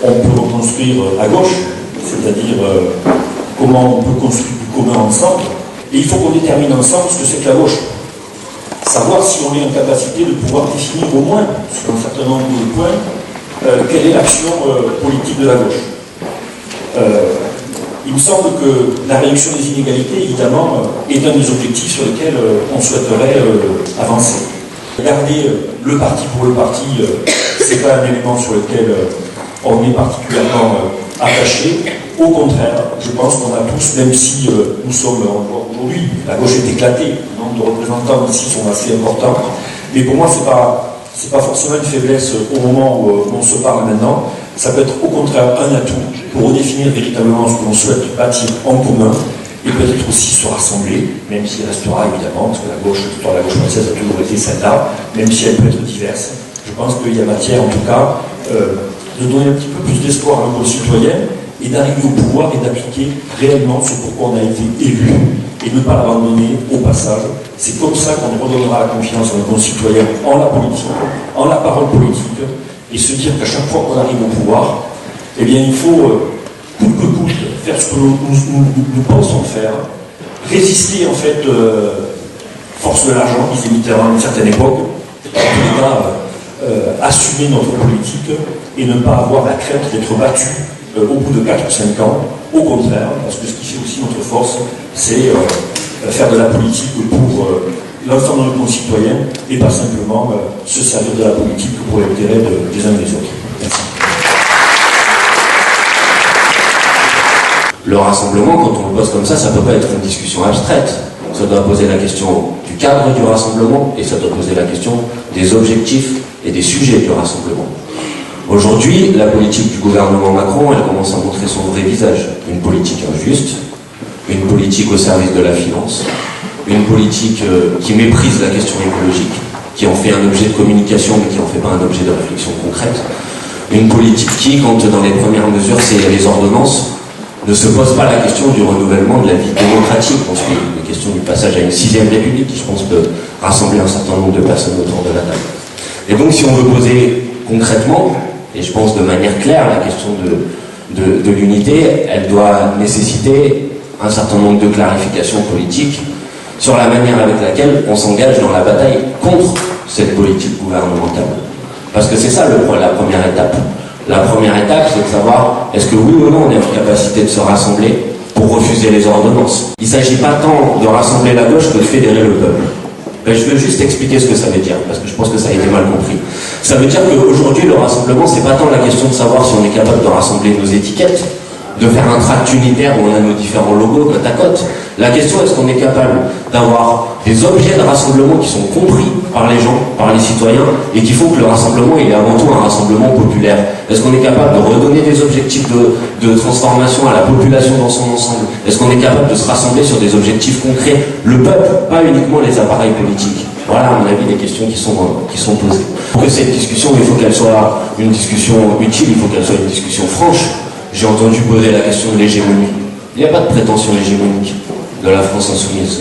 Speaker 3: on peut reconstruire à gauche, c'est-à-dire comment on peut construire du commun ensemble. Et il faut qu'on détermine ensemble ce que c'est que la gauche. Savoir si on est en capacité de pouvoir définir au moins, sur un certain nombre de points, quelle est l'action politique de la gauche. Il me semble que la réduction des inégalités, évidemment, est un des objectifs sur lesquels on souhaiterait avancer. Garder le parti pour le parti, ce n'est pas un élément sur lequel on est particulièrement attaché. Au contraire, je pense qu'on a tous, même si nous sommes aujourd'hui, la gauche est éclatée, le nombre de représentants ici sont assez importants, mais pour moi, c'est pas forcément une faiblesse au moment où on se parle maintenant. Ça peut être au contraire un atout pour redéfinir véritablement ce que l'on souhaite bâtir en commun et peut-être aussi se rassembler, même s'il restera évidemment, parce que l'histoire de la gauche française a toujours été celle-là, même si elle peut être diverse. Je pense qu'il y a matière en tout cas de donner un petit peu plus d'espoir à nos concitoyens et d'arriver au pouvoir et d'appliquer réellement ce pourquoi on a été élu et ne pas l'abandonner au passage. C'est comme ça qu'on redonnera la confiance à nos concitoyens en la politique, en la parole politique, et se dire qu'à chaque fois qu'on arrive au pouvoir, eh bien il faut, coûte que coûte, faire ce que nous pensons faire, résister en fait, force de l'argent, disait Mitterrand à une certaine époque, en tout cas, assumer notre politique et ne pas avoir la crainte d'être battu au bout de 4 ou 5 ans, au contraire, parce que ce qui fait aussi notre force, c'est faire de la politique pour l'ensemble de nos concitoyens et pas simplement se servir de la politique pour l'intérêt des uns et des autres. Merci.
Speaker 6: Le rassemblement, quand on le pose comme ça ne peut pas être une discussion abstraite. Ça doit poser la question du cadre du rassemblement et ça doit poser la question des objectifs et des sujets du rassemblement. Aujourd'hui, la politique du gouvernement Macron, elle commence à montrer son vrai visage. Une politique injuste, une politique au service de la finance, une politique qui méprise la question écologique, qui en fait un objet de communication mais qui en fait pas un objet de réflexion concrète. Une politique qui, quand dans les premières mesures, c'est les ordonnances, ne se pose pas la question du renouvellement de la vie démocratique. On se pose la question du passage à une 6e République qui, je pense, peut rassembler un certain nombre de personnes autour de la table. Et donc, si on veut poser concrètement, et je pense de manière claire, la question de l'unité, elle doit nécessiter un certain nombre de clarifications politiques sur la manière avec laquelle on s'engage dans la bataille contre cette politique gouvernementale. Parce que c'est ça la première étape. La première étape, c'est de savoir est-ce que oui ou non on est en capacité de se rassembler pour refuser les ordonnances. Il ne s'agit pas tant de rassembler la gauche que de fédérer le peuple. Ben, je veux juste expliquer ce que ça veut dire, parce que je pense que ça a été mal compris. Ça veut dire qu'aujourd'hui, le rassemblement, c'est pas tant la question de savoir si on est capable de rassembler nos étiquettes, de faire un tract unitaire où on a nos différents logos côte à côte. La question, est-ce qu'on est capable d'avoir des objets de rassemblement qui sont compris par les gens, par les citoyens, et qui font que le rassemblement, il est avant tout un rassemblement populaire. Est-ce qu'on est capable de redonner des objectifs de transformation à la population dans son ensemble? Est-ce qu'on est capable de se rassembler sur des objectifs concrets? Le peuple, pas uniquement les appareils politiques. Voilà, à mon avis, les questions qui sont posées. Pour que cette discussion, il faut qu'elle soit une discussion utile, il faut qu'elle soit une discussion franche. J'ai entendu poser la question de l'hégémonie. Il n'y a pas de prétention hégémonique de la France insoumise.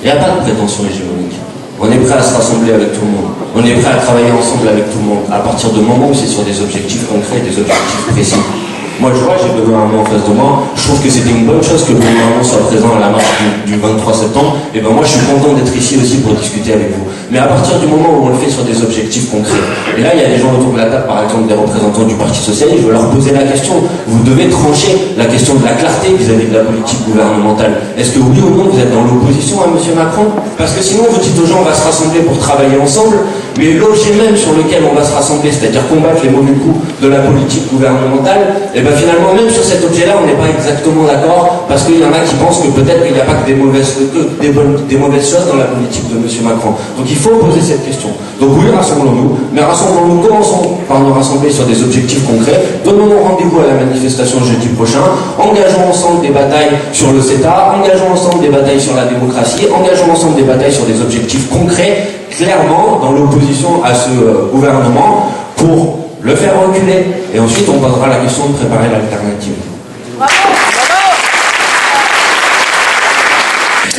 Speaker 6: Il n'y a pas de prétention hégémonique. On est prêt à se rassembler avec tout le monde. On est prêt à travailler ensemble avec tout le monde, à partir du moment où c'est sur des objectifs concrets, des objectifs précis. Moi, je vois, j'ai Benoît Hamon en face de moi. Je trouve que c'était une bonne chose que Benoît Hamon soit présent à la marche du 23 septembre. Et ben moi, je suis content d'être ici aussi pour discuter avec vous. Mais à partir du moment où on le fait sur des objectifs concrets, et là, il y a des gens autour de la table, par exemple des représentants du Parti Socialiste, je veux leur poser la question. Vous devez trancher la question de la clarté vis-à-vis de la politique gouvernementale. Est-ce que oui ou non, vous êtes dans l'opposition à M. Macron? Parce que sinon, vous dites aux gens, on va se rassembler pour travailler ensemble, mais l'objet même sur lequel on va se rassembler, c'est-à-dire combattre les mauvais coups de la politique gouvernementale, et bien finalement, même sur cet objet-là, on n'est pas exactement d'accord, parce qu'il y en a qui pensent que peut-être qu'il n'y a pas que des mauvaises choses dans la politique de M. Macron. Donc il faut poser cette question. Donc oui, rassemblons-nous, mais rassemblons-nous, commençons par nous rassembler sur des objectifs concrets, donnons-nous rendez-vous à la manifestation jeudi prochain, engageons ensemble des batailles sur le CETA, engageons ensemble des batailles sur la démocratie, engageons ensemble des batailles sur des objectifs concrets, clairement dans l'opposition à ce gouvernement, pour le faire reculer, et ensuite on posera la question de préparer l'alternative.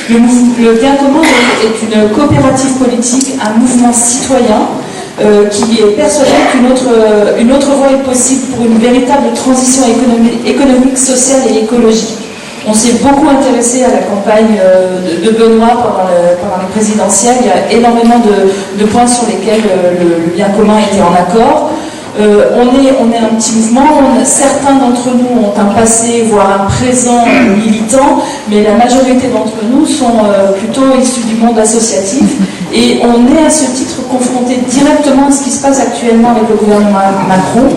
Speaker 22: Le bien commun est une coopérative politique, un mouvement citoyen qui est persuadé qu'une autre voie est possible pour une véritable transition économique, sociale et écologique. On s'est beaucoup intéressé à la campagne de Benoît pendant les présidentielles. Il y a énormément de points sur lesquels le bien commun était en accord. On est un petit mouvement, certains d'entre nous ont un passé, voire un présent militant, mais la majorité d'entre nous sont plutôt issus du monde associatif, et on est à ce titre confronté directement à ce qui se passe actuellement avec le gouvernement Macron,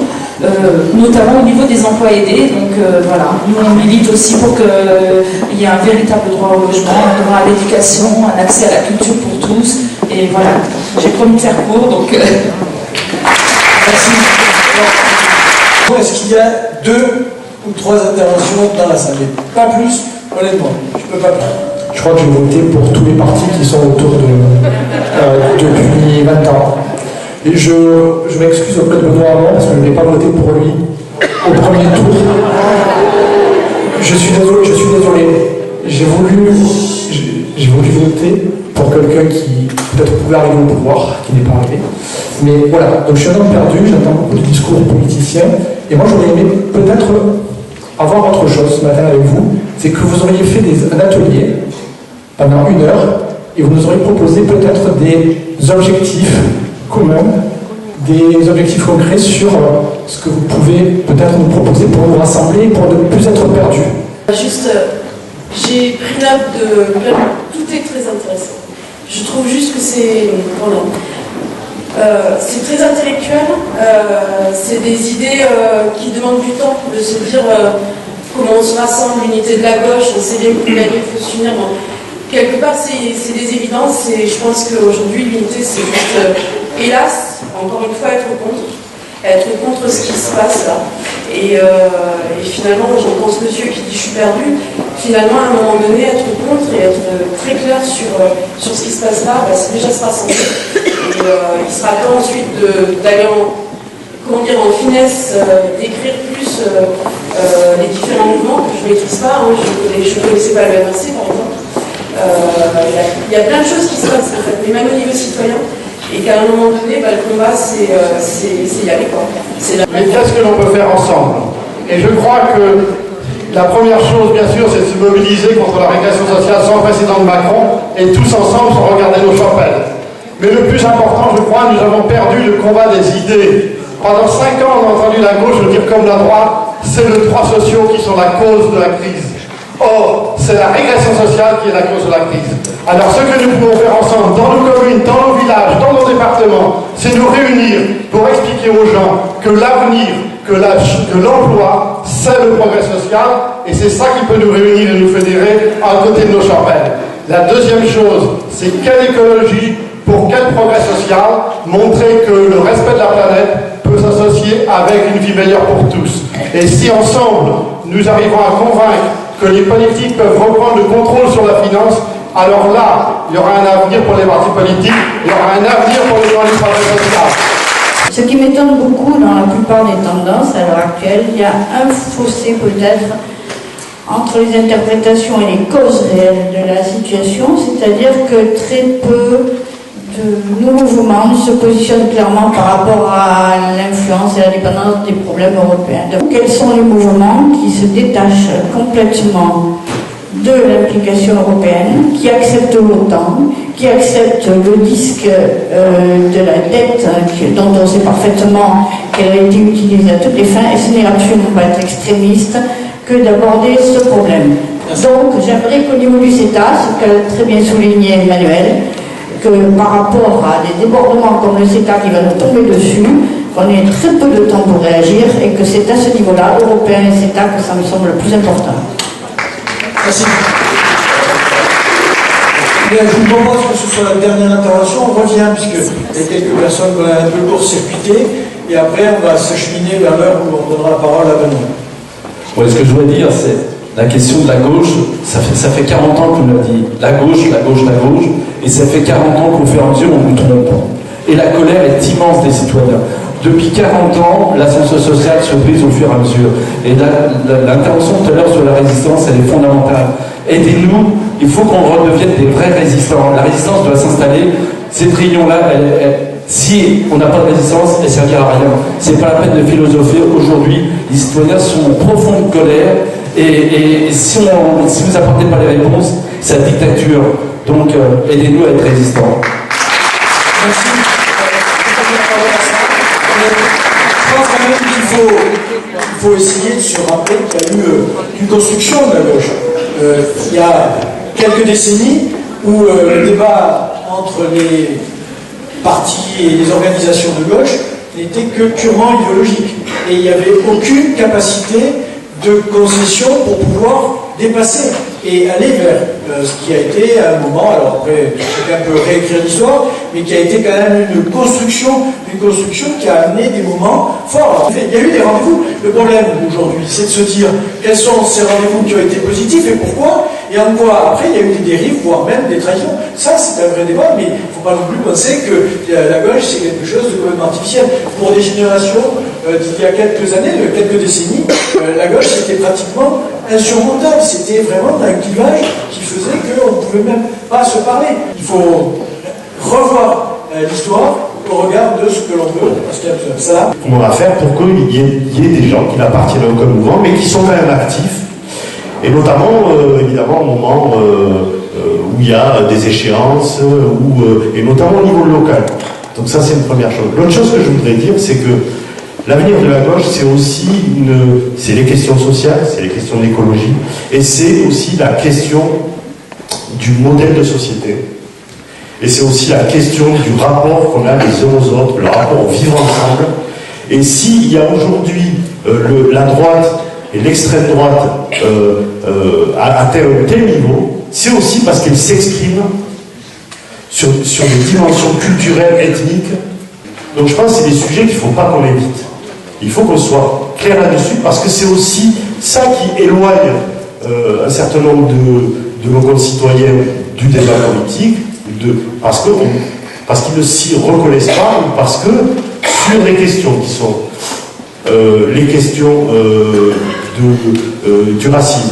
Speaker 22: notamment au niveau des emplois aidés. Donc voilà, nous on milite aussi pour qu'il y ait un véritable droit au logement, un droit à l'éducation, un accès à la culture pour tous, et voilà, j'ai promis de faire court, donc...
Speaker 20: Merci. Est-ce qu'il y a 2 ou 3 interventions dans la salle? Pas plus, honnêtement. Je peux pas plus.
Speaker 4: Je crois que j'ai voté pour tous les partis qui sont autour depuis 20 ans. Et je m'excuse auprès de Benoît Hamon parce que je n'ai pas voté pour lui au premier tour. Je suis désolé. J'ai voulu voter pour quelqu'un qui peut-être pouvait arriver au pouvoir, qui n'est pas arrivé. Mais voilà, donc je suis un homme perdu, j'entends beaucoup de discours de politiciens, et moi j'aurais aimé peut-être avoir autre chose ce matin avec vous, c'est que vous auriez fait un atelier pendant 1 heure, et vous nous auriez proposé peut-être des objectifs communs, des objectifs concrets sur ce que vous pouvez peut-être nous proposer pour nous rassembler, pour ne plus être perdus.
Speaker 5: Juste, j'ai pris note de... Tout est très intéressant. Je trouve juste que c'est... c'est très intellectuel, c'est des idées qui demandent du temps, de se dire comment on se rassemble, l'unité de la gauche, on sait bien qu'il faut se unir. Bon, quelque part, c'est des évidences, et je pense qu'aujourd'hui, l'unité, c'est juste, hélas, encore une fois, être contre ce qui se passe là. Et finalement, j'entends ce monsieur qui dit je suis perdu. Finalement, à un moment donné, être contre et être très clair sur ce qui se passe là, c'est déjà se rassembler. Et il sera temps ensuite d'aller en finesse, d'écrire plus les différents mouvements que je ne maîtrise pas. Hein. Je ne connaissais pas le MRC, par exemple. Il y a plein de choses qui se passent, en fait, mais même au niveau citoyen. Et qu'à un moment donné, le combat, c'est y aller, quoi.
Speaker 4: Mais qu'est-ce que l'on peut faire ensemble? Et je crois que la première chose, bien sûr, c'est de se mobiliser contre la régression sociale sans précédent de Macron, et tous ensemble sans regarder nos chapelles. Mais le plus important, je crois, nous avons perdu le combat des idées. Pendant 5 ans, on a entendu la gauche dire comme la droite, c'est les droits sociaux qui sont la cause de la crise. Or, c'est la régression sociale qui est la cause de la crise. Alors, ce que nous pouvons faire ensemble, dans nos communes, dans nos villages, dans nos départements, c'est nous réunir pour expliquer aux gens que l'avenir, que l'emploi, c'est le progrès social, et c'est ça qui peut nous réunir et nous fédérer à côté de nos chapelles. La deuxième chose, c'est quelle écologie, pour quel progrès social, montrer que le respect de la planète peut s'associer avec une vie meilleure pour tous. Et si ensemble, nous arrivons à convaincre que les politiques peuvent reprendre le contrôle sur la finance, alors là, il y aura un avenir pour les partis politiques, il y aura un avenir pour les gens du progrès social.
Speaker 7: Ce qui m'étonne beaucoup dans la plupart des tendances à l'heure actuelle, il y a un fossé peut-être entre les interprétations et les causes réelles de la situation, c'est-à-dire que très peu de nos mouvements se positionnent clairement par rapport à l'influence et à la dépendance des problèmes européens. Donc, quels sont les mouvements qui se détachent complètement de l'implication européenne, qui acceptent l'OTAN, qui acceptent le disque de la dette dont on sait parfaitement qu'elle a été utilisée à toutes les fins, et ce n'est absolument pas être extrémiste que d'aborder ce problème. Donc j'aimerais qu'au niveau du CETA, ce qu'a très bien souligné Emmanuel, que par rapport à des débordements comme le CETA qui va nous tomber dessus, qu'on ait très peu de temps pour réagir et que c'est à ce niveau-là, européen et CETA, que ça me semble le plus important.
Speaker 20: Merci. Bien, je vous propose que ce soit la dernière intervention. On revient, puisqu'il y a quelques personnes qu'on a un peu court-circuitées, et après on va s'acheminer vers l'heure où on donnera la parole à Benoît.
Speaker 3: Ouais, ce que je voudrais dire, c'est la question de la gauche. Ça fait 40 ans qu'on l'a dit. La gauche, la gauche, la gauche. Et ça fait 40 ans qu'au fur et à mesure, on nous trompe. Et la colère est immense des citoyens. Depuis 40 ans, l'ascension sociale se brise au fur et à mesure. Et l'intervention tout à l'heure sur la résistance, elle est fondamentale. Aidez-nous, il faut qu'on redevienne des vrais résistants. La résistance doit s'installer. Cette réunion-là, si on n'a pas de résistance, elle ne servira à rien. C'est pas la peine de philosopher. Aujourd'hui, les citoyens sont en profonde colère. Et si vous n'apportez pas les réponses, c'est la dictature. Donc, aidez-nous à être résistants.
Speaker 20: Merci. Je pense quand même qu'il faut essayer de se rappeler qu'il y a eu une construction de la gauche. Il y a quelques décennies où le débat entre les partis et les organisations de gauche n'était que purement idéologique. Et il n'y avait aucune capacité de concession pour pouvoir dépasser et aller vers ce qui a été à un moment, alors après chacun peut réécrire l'histoire, mais qui a été quand même une construction qui a amené des moments forts. Alors, il y a eu des rendez-vous. Le problème aujourd'hui, c'est de se dire quels sont ces rendez-vous qui ont été positifs et pourquoi, et en quoi après il y a eu des dérives, voire même des trahisons. Ça, c'est un vrai débat, mais il ne faut pas non plus penser que la gauche, c'est quelque chose de complètement artificiel. Pour des générations d'il y a quelques années, de quelques décennies, la gauche, c'était pratiquement insurmontable. C'était vraiment un clivage qui faisait qu'on ne pouvait même pas se parler. Il faut revoir l'histoire au regard de ce que l'on veut, parce qu'il y a ça.
Speaker 8: Comment on va faire pour qu'il y ait des gens qui n'appartiennent à aucun mouvement, mais qui sont quand même actifs, et notamment, évidemment, au moment où il y a des échéances, et notamment au niveau local. Donc ça, c'est une première chose. L'autre chose que je voudrais dire, c'est que l'avenir de la gauche, c'est aussi c'est les questions sociales, c'est les questions d'écologie, et c'est aussi la question du modèle de société. Et c'est aussi la question du rapport qu'on a les uns aux autres, le rapport au vivre ensemble. Et s'il y a aujourd'hui la droite et l'extrême droite atteint un tel niveau, c'est aussi parce qu'elle s'exprime sur des dimensions culturelles, ethniques. Donc je pense que c'est des sujets qu'il ne faut pas qu'on évite. Il faut qu'on soit clair là-dessus, parce que c'est aussi ça qui éloigne un certain nombre de nos concitoyens du débat politique, parce qu'ils ne s'y reconnaissent pas, ou parce que sur les questions qui sont les questions du racisme,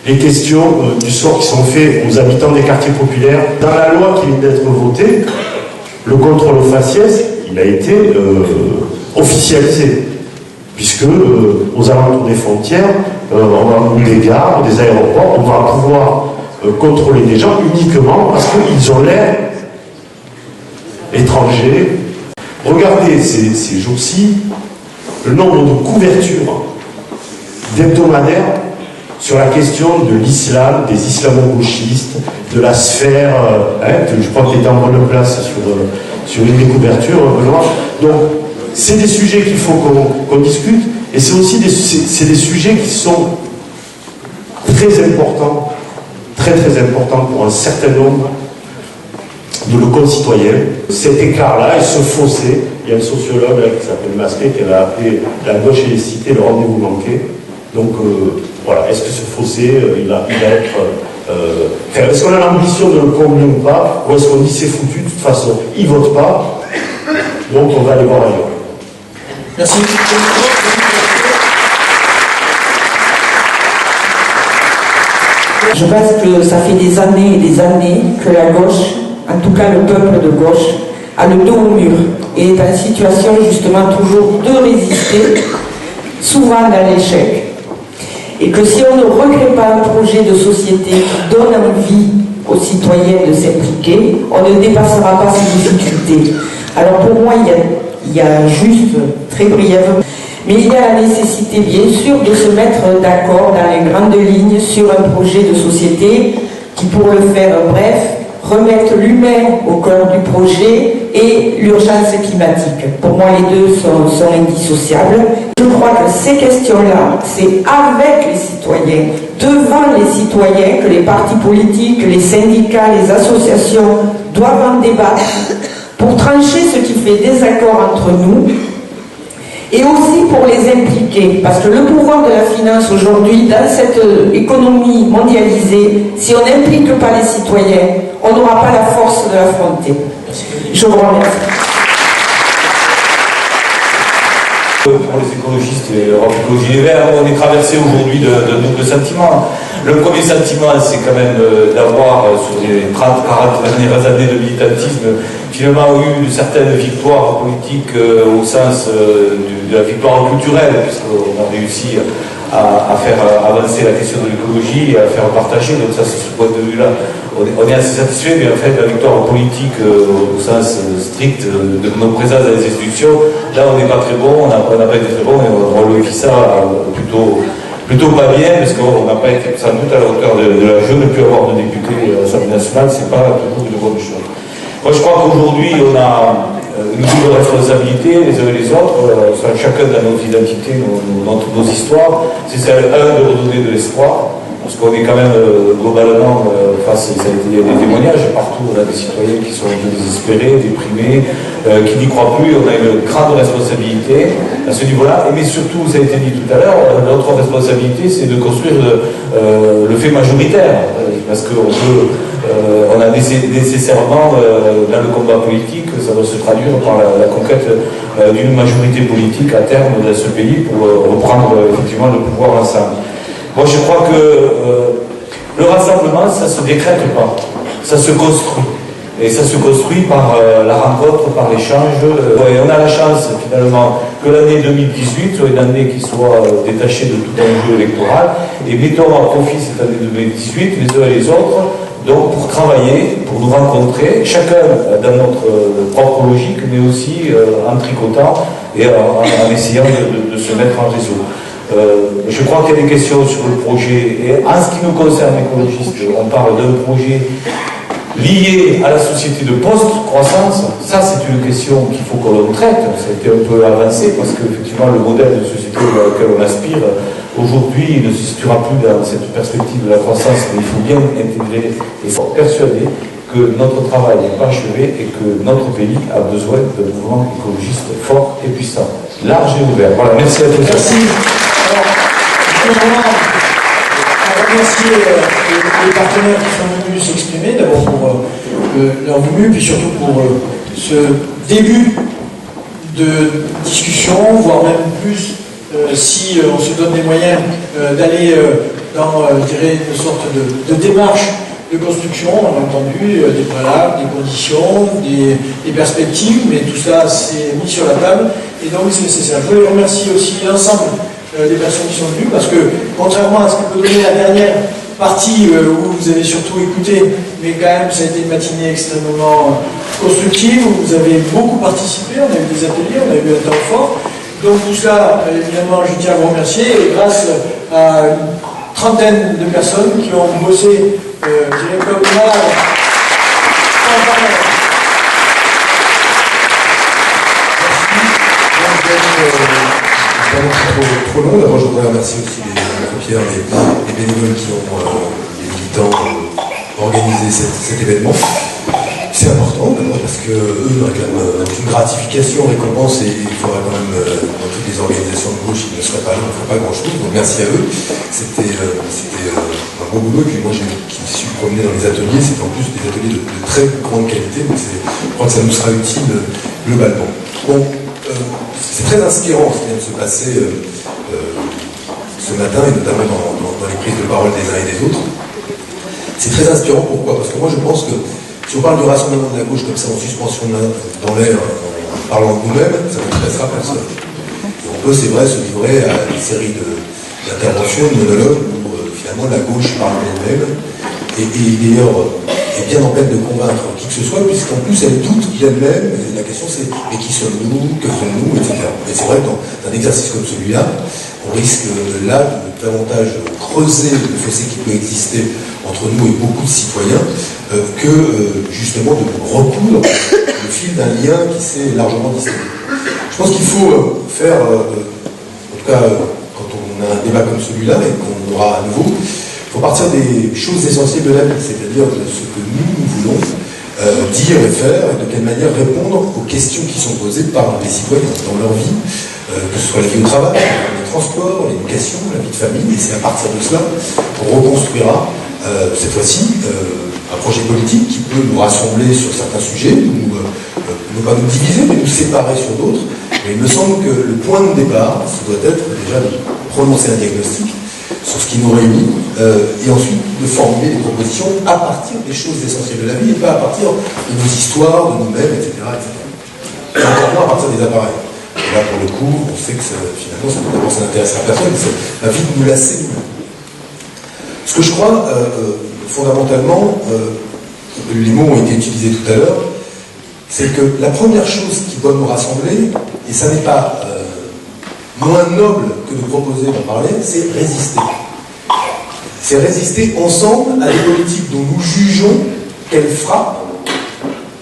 Speaker 8: les questions du sort qui sont faits aux habitants des quartiers populaires, dans la loi qui vient d'être votée, le contrôle aux faciès, il a été officialisé, puisque aux alentours des frontières, ou des gares, des aéroports, on va pouvoir contrôler des gens uniquement parce qu'ils ont l'air étrangers. Regardez ces jours-ci le nombre de couvertures d'hebdomadaires sur la question de l'islam, des islamo-gauchistes, de la sphère, que je crois qu'il est en bonne place sur une des couvertures. Donc, c'est des sujets qu'il faut qu'on discute, et c'est aussi des sujets qui sont très importants, très importants pour un certain nombre de nos concitoyens. Cet écart-là et ce fossé, il y a un sociologue qui s'appelle Masquet qui avait appelé la gauche et les cités le rendez-vous manqué. Donc voilà, est-ce que ce fossé, il va être... est-ce qu'on a l'ambition de le combler ou pas, ou est-ce qu'on dit c'est foutu, de toute façon, ils ne votent pas, donc on va aller voir ailleurs.
Speaker 20: Merci.
Speaker 5: Je pense que ça fait des années et des années que la gauche
Speaker 9: en tout cas le peuple de gauche, a le dos au mur et est en situation justement toujours de résister, souvent dans l'échec. Et que si on ne recrée pas un projet de société qui donne envie aux citoyens de s'impliquer, on ne dépassera pas ces difficultés. Alors pour moi, il y a juste, très brièvement, mais il y a la nécessité bien sûr de se mettre d'accord dans les grandes lignes sur un projet de société qui, pour le faire bref, remette l'humain au cœur du projet et l'urgence climatique. Pour moi, les deux sont indissociables. Je crois que ces questions-là, c'est avec les citoyens, devant les citoyens, que les partis politiques, les syndicats, les associations doivent en débattre pour trancher ce qui fait désaccord entre nous et aussi pour les impliquer. Parce que le pouvoir de la finance aujourd'hui, dans cette économie mondialisée, si on n'implique pas les citoyens, on n'aura pas la force de l'affronter. Je vous remercie.
Speaker 10: Pour les écologistes et l'Europe Écologie Les Verts, on est traversé aujourd'hui de doubles sentiments. Le premier sentiment, c'est quand même d'avoir, sur les 30-40 dernières années de militantisme, finalement eu certaines victoires politiques au sens de la victoire culturelle, puisqu'on a réussi à faire avancer la question de l'écologie et à faire partager. Donc ça, c'est ce point de vue-là. On est assez satisfait, mais en fait, la victoire politique au sens strict de notre présence dans les institutions, là, on n'est pas très bon, on n'a pas été très bon, et on glorifie ça plutôt pas bien, parce qu'on n'a pas été sans doute à la hauteur de l'enjeu. Ne plus avoir de députés à l'Assemblée nationale, c'est pas toujours une bonne chose. Moi, je crois qu'aujourd'hui, on a une double responsabilité, les uns et les autres, chacun dans nos identités, nos histoires. C'est celle, de redonner de l'espoir, parce qu'on est quand même globalement face, ça a été des témoignages partout, on a des citoyens qui sont un peu désespérés, déprimés, qui n'y croient plus. On a une grande responsabilité à ce niveau-là, mais surtout, ça a été dit tout à l'heure, notre responsabilité, c'est de construire le fait majoritaire, parce qu'on peut, on a nécessairement dans le combat politique, ça doit se traduire par la conquête d'une majorité politique à terme dans ce pays pour reprendre effectivement le pouvoir ensemble. Moi, je crois que le rassemblement, ça ne se décrète pas, ça se construit. Et ça se construit par la rencontre, par l'échange. Et on a la chance, finalement, que l'année 2018 soit une année qui soit détachée de tout enjeu électoral. Et mettons à profit cette année 2018, les uns et les autres, donc pour travailler, pour nous rencontrer, chacun dans notre propre logique, mais aussi en tricotant et en essayant de se mettre en réseau. Je crois qu'il y a des questions sur le projet, et en ce qui nous concerne, écologistes, on parle d'un projet lié à la société de post-croissance. Ça, c'est une question qu'il faut qu'on traite. Ça a été un peu avancé, parce qu'effectivement, le modèle de société auquel on aspire, aujourd'hui, ne se situera plus dans cette perspective de la croissance, mais il faut bien intégrer et être persuadé que notre travail n'est pas achevé et que notre pays a besoin d'un mouvement écologiste fort et puissant, large et ouvert. Voilà, merci à tous.
Speaker 20: Merci. Je veux vraiment remercier les partenaires qui sont venus s'exprimer, d'abord pour leur venue, puis surtout pour ce début de discussion, voire même plus, si on se donne les moyens d'aller dans, je dirais, une sorte de démarche de construction. On a entendu des préalables, des conditions, des perspectives, mais tout ça s'est mis sur la table, et donc c'est nécessaire. Je voulais remercier aussi l'ensemble des personnes qui sont venues, parce que contrairement à ce que peut donner la dernière partie où vous avez surtout écouté, mais quand même ça a été une matinée extrêmement constructive, où vous avez beaucoup participé, on a eu des ateliers, on a eu un temps fort. Donc tout cela, évidemment, je tiens à vous remercier, et grâce à une trentaine de personnes qui ont bossé, je dirais comme malade,
Speaker 1: trop long. D'abord, je voudrais remercier aussi les bénévoles qui ont, les militants, organisé cet événement. C'est important, d'abord, parce qu'eux réclament une gratification, récompense, et il faudrait quand même, dans toutes les organisations de gauche, ils ne seraient pas là, on ne ferait pas grand-chose. Donc merci à eux. C'était un bon boulot. Et puis moi, qui me suis promené dans les ateliers, c'était en plus des ateliers de très grande qualité. Donc je crois que ça nous sera utile globalement. Bon, c'est très inspirant ce qui vient de se passer ce matin, et notamment dans les prises de parole des uns et des autres. C'est très inspirant, pourquoi? Parce que moi je pense que Si on parle du rassemblement de la gauche comme ça en suspension dans l'air, en parlant de nous-mêmes, ça n'intéressera personne. Et on peut, c'est vrai, se livrer à une série d'interventions, de monologues, où finalement la gauche parle d'elle-même, et d'ailleurs est bien en peine de convaincre qui que ce soit, puisqu'en plus elle doute d'elle-même, et la question c'est mais qui sommes-nous, que sommes-nous, etc. Et c'est vrai que dans un exercice comme celui-là, on risque là de davantage creuser le fossé qui peut exister entre nous et beaucoup de citoyens, que justement de recoudre le fil d'un lien qui s'est largement distillé. Je pense qu'il faut faire, en tout cas quand on a un débat comme celui-là et qu'on aura à nouveau, il faut partir des choses essentielles de la vie, c'est-à-dire de ce que nous voulons dire et faire, et de quelle manière répondre aux questions qui sont posées par les citoyens dans leur vie, que ce soit la vie au travail, les transports, l'éducation, la vie de famille, et c'est à partir de cela qu'on reconstruira cette fois-ci un projet politique qui peut nous rassembler sur certains sujets, ne pas nous diviser, mais nous séparer sur d'autres. Mais il me semble que le point de départ, ça doit être déjà de prononcer un diagnostic sur ce qui nous réunit, et ensuite de formuler des propositions à partir des choses essentielles de la vie, et pas à partir de nos histoires, de nous-mêmes, etc., etc. Et encore moins à partir des appareils. Et là, pour le coup, on sait que finalement, ça n'intéressera personne, c'est la vie de nous lasser nous-mêmes. Ce que je crois, fondamentalement, les mots ont été utilisés tout à l'heure, c'est que la première chose qui doit nous rassembler, et ça n'est pas moins noble que de proposer d'en parler, c'est résister. C'est résister ensemble à des politiques dont nous jugeons qu'elles frappent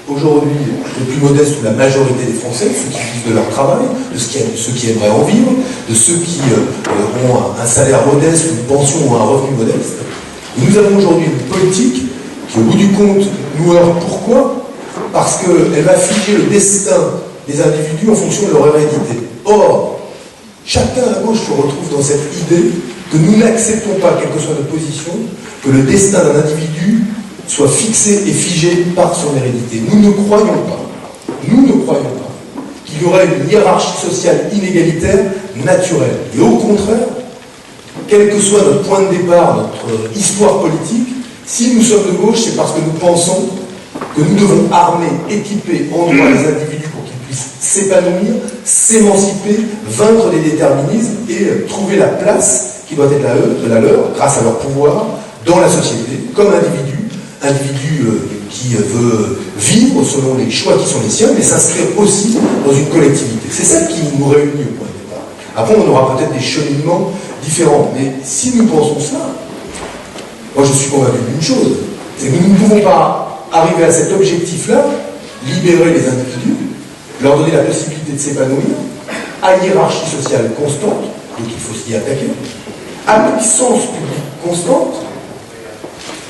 Speaker 1: aujourd'hui les plus modestes ou la majorité des Français, ceux qui vivent de leur travail, de ceux qui aimeraient en vivre, de ceux qui ont un salaire modeste, une pension ou un revenu modeste. Et nous avons aujourd'hui une politique qui, au bout du compte, nous heurte. Pourquoi ? Parce qu'elle va figer le destin des individus en fonction de leur hérédité. Or, chacun à gauche se retrouve dans cette idée que nous n'acceptons pas, quelle que soit notre position, que le destin d'un individu soit fixé et figé par son hérédité. Nous ne croyons pas qu'il y aurait une hiérarchie sociale inégalitaire naturelle. Et au contraire, quel que soit notre point de départ, notre histoire politique, si nous sommes de gauche, c'est parce que nous pensons que nous devons armer, équiper en droit les individus pour qu'ils puissent s'épanouir, s'émanciper, vaincre les déterminismes et trouver la place qui doit être la leur, grâce à leur pouvoir, dans la société, comme individu qui veut vivre selon les choix qui sont les siens, mais s'inscrire aussi dans une collectivité. C'est ça qui nous réunit au point de départ. Après, on aura peut-être des cheminements différents, mais si nous pensons cela, moi je suis convaincu d'une chose, c'est que nous ne pouvons pas arriver à cet objectif-là, libérer les individus, leur donner la possibilité de s'épanouir, à hiérarchie sociale constante, donc il faut s'y attaquer, à puissance publique constante,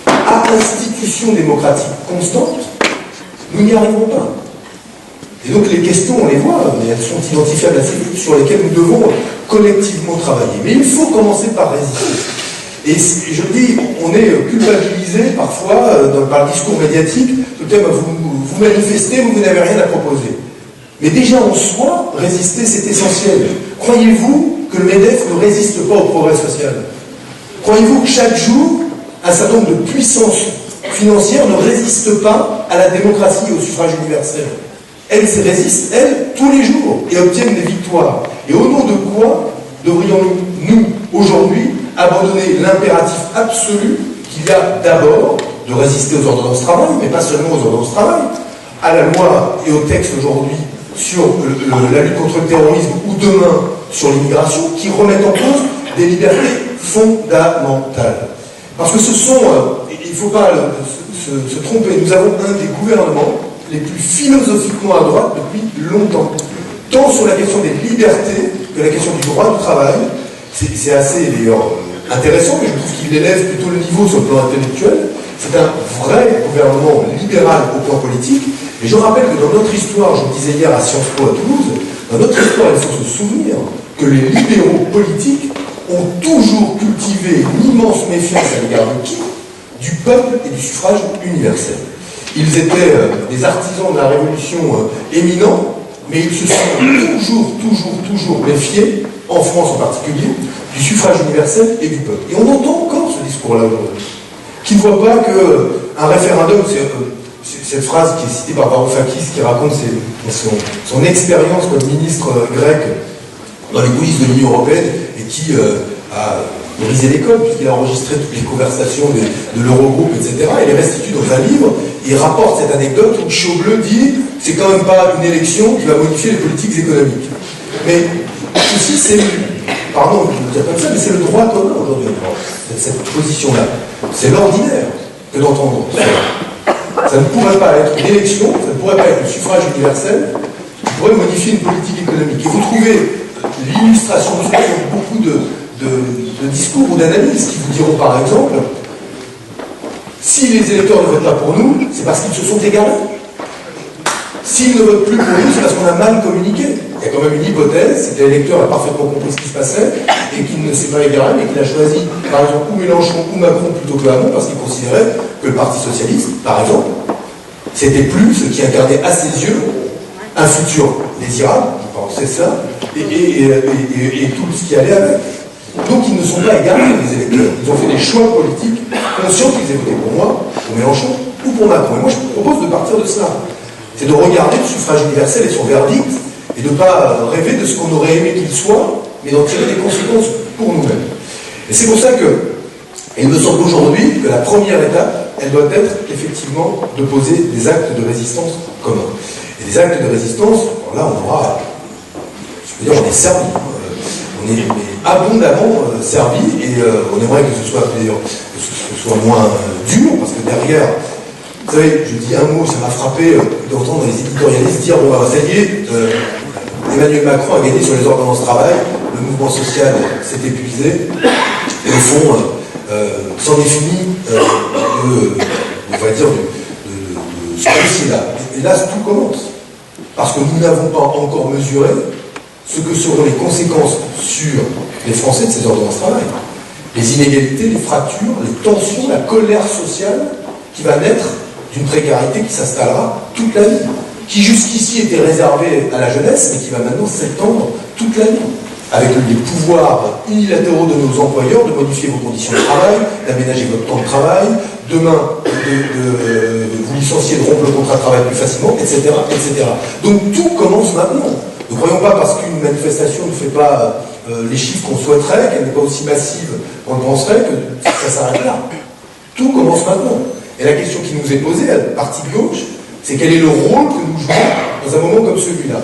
Speaker 1: à institutions démocratiques constantes, nous n'y arriverons pas. Et donc les questions, on les voit, mais elles sont identifiables assez vite, sur lesquelles nous devons collectivement travailler. Mais il faut commencer par résister. Et je dis, on est culpabilisé parfois par le discours médiatique, tout le thème, vous manifestez, vous n'avez rien à proposer. Mais déjà en soi, résister, c'est essentiel. Croyez-vous que le MEDEF ne résiste pas au progrès social? Croyez-vous que chaque jour, un certain nombre de puissances financières ne résistent pas à la démocratie et au suffrage universel? Elles résistent, elles, tous les jours, et obtiennent des victoires. Et au nom de quoi devrions-nous, nous, aujourd'hui, abandonner l'impératif absolu qu'il y a d'abord de résister aux ordonnances travail, mais pas seulement aux ordonnances travail, à la loi et au texte aujourd'hui sur la lutte contre le terrorisme ou demain sur l'immigration, qui remettent en cause des libertés fondamentales. Parce que ce sont, il ne faut pas se tromper, nous avons un des gouvernements les plus philosophiquement à droite depuis longtemps. Tant sur la question des libertés que la question du droit du travail. C'est assez d'ailleurs intéressant, mais je trouve qu'il élève plutôt le niveau sur le plan intellectuel. C'est un vrai gouvernement libéral au plan politique. Et je rappelle que dans notre histoire, je le disais hier à Sciences Po à Toulouse, dans notre histoire, il faut se souvenir que les libéraux politiques ont toujours cultivé une immense méfiance à l'égard de qui? Du peuple et du suffrage universel. Ils étaient des artisans de la Révolution éminents, mais ils se sont toujours méfiés, en France en particulier, du suffrage universel et du peuple. Et on entend encore ce discours-là aujourd'hui, qui ne voit pas qu'un référendum, cette phrase qui est citée par Varoufakis, qui raconte son expérience comme ministre grec dans les coulisses de l'Union européenne, et qui a brisé les codes, puisqu'il a enregistré toutes les conversations de l'Eurogroupe, etc. Et les restitue dans un livre, et il rapporte cette anecdote où Schauble dit « c'est quand même pas une élection qui va modifier les politiques économiques ». Mais ceci, c'est, pardon de le dire comme ça, mais c'est le droit commun aujourd'hui, cette position-là. C'est l'ordinaire que d'entendre. Ça ne pourrait pas être une élection, ça ne pourrait pas être le suffrage universel qui pourrait modifier une politique économique. Et vous trouvez l'illustration de cela dans beaucoup de discours ou d'analyses qui vous diront par exemple, si les électeurs ne votent pas pour nous, c'est parce qu'ils se sont égarés. S'ils ne votent plus pour nous, c'est parce qu'on a mal communiqué. Il y a quand même une hypothèse, c'est que l'électeur a parfaitement compris ce qui se passait et qu'il ne s'est pas égaré, mais qu'il a choisi, par exemple, ou Mélenchon ou Macron plutôt que Hamon, parce qu'il considérait que le Parti Socialiste, par exemple, c'était plus ce qui incarnait à ses yeux un futur désirable, je pensais ça, et tout ce qui allait avec. Donc ils ne sont pas égarés, les électeurs. Ils ont fait des choix politiques conscients qu'ils aient voté pour moi, pour Mélenchon ou pour Macron. Et moi, je vous propose de partir de cela. C'est de regarder le suffrage universel et son verdict, et de ne pas rêver de ce qu'on aurait aimé qu'il soit, mais d'en tirer des conséquences pour nous-mêmes. Et c'est pour ça que, il me semble aujourd'hui que la première étape, elle doit être effectivement de poser des actes de résistance communs. Et des actes de résistance, alors là on aura, je veux dire, on est servi. On est abondamment servi, et on aimerait que ce soit moins dur, parce que derrière, vous savez, je dis un mot, ça m'a frappé d'entendre les éditorialistes dire bon, ça y est, Emmanuel Macron a gagné sur les ordonnances travail, le mouvement social s'est épuisé, et au fond, c'en est fini on va dire, de ce dossier-là. Et là, tout commence. Parce que nous n'avons pas encore mesuré ce que seront les conséquences sur les Français de ces ordonnances travail. Les inégalités, les fractures, les tensions, la colère sociale qui va naître d'une précarité qui s'installera toute la vie, qui jusqu'ici était réservée à la jeunesse, mais qui va maintenant s'étendre toute la vie, avec les pouvoirs unilatéraux de nos employeurs de modifier vos conditions de travail, d'aménager votre temps de travail, demain de vous licencier, de rompre le contrat de travail plus facilement, etc., etc. Donc tout commence maintenant. Ne croyons pas parce qu'une manifestation ne fait pas les chiffres qu'on souhaiterait, qu'elle n'est pas aussi massive qu'on le penserait, que ça s'arrête là. Tout commence maintenant. Et la question qui nous est posée, à la partie gauche, c'est quel est le rôle que nous jouons dans un moment comme celui-là.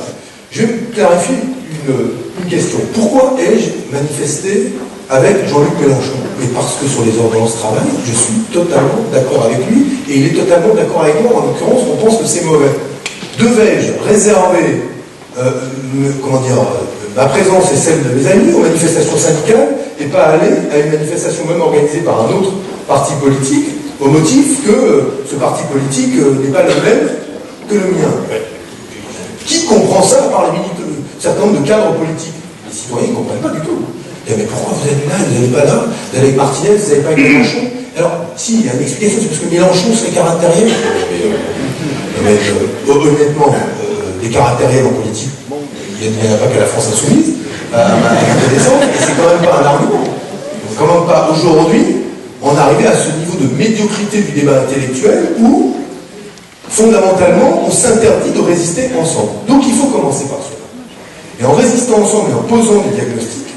Speaker 1: Je vais clarifier une question. Pourquoi ai-je manifesté avec Jean-Luc Mélenchon? Mais parce que sur les ordonnances travail, je suis totalement d'accord avec lui, et il est totalement d'accord avec moi. En l'occurrence, on pense que c'est mauvais. Devais-je réserver ma présence et celle de mes amis aux manifestations syndicales, et pas aller à une manifestation même organisée par un autre parti politique, au motif que ce parti politique n'est pas le même que le mien? Qui comprend ça à part un certain nombre de cadres politiques? Les citoyens ne comprennent pas du tout. Mais pourquoi vous êtes là, vous n'allez pas là, vous allez avec Martinez, vous n'allez pas avec Mélenchon? Alors, si, il y a une explication, c'est parce que Mélenchon serait caractériel. Mais honnêtement, des caractériels en politique, il n'y en a pas qu'à la France insoumise, à ma connaissance, et c'est quand même pas un argument. Donc, quand même pas aujourd'hui, on est arrivé à ce niveau de médiocrité du débat intellectuel où, fondamentalement, on s'interdit de résister ensemble. Donc il faut commencer par cela. Et en résistant ensemble et en posant des diagnostics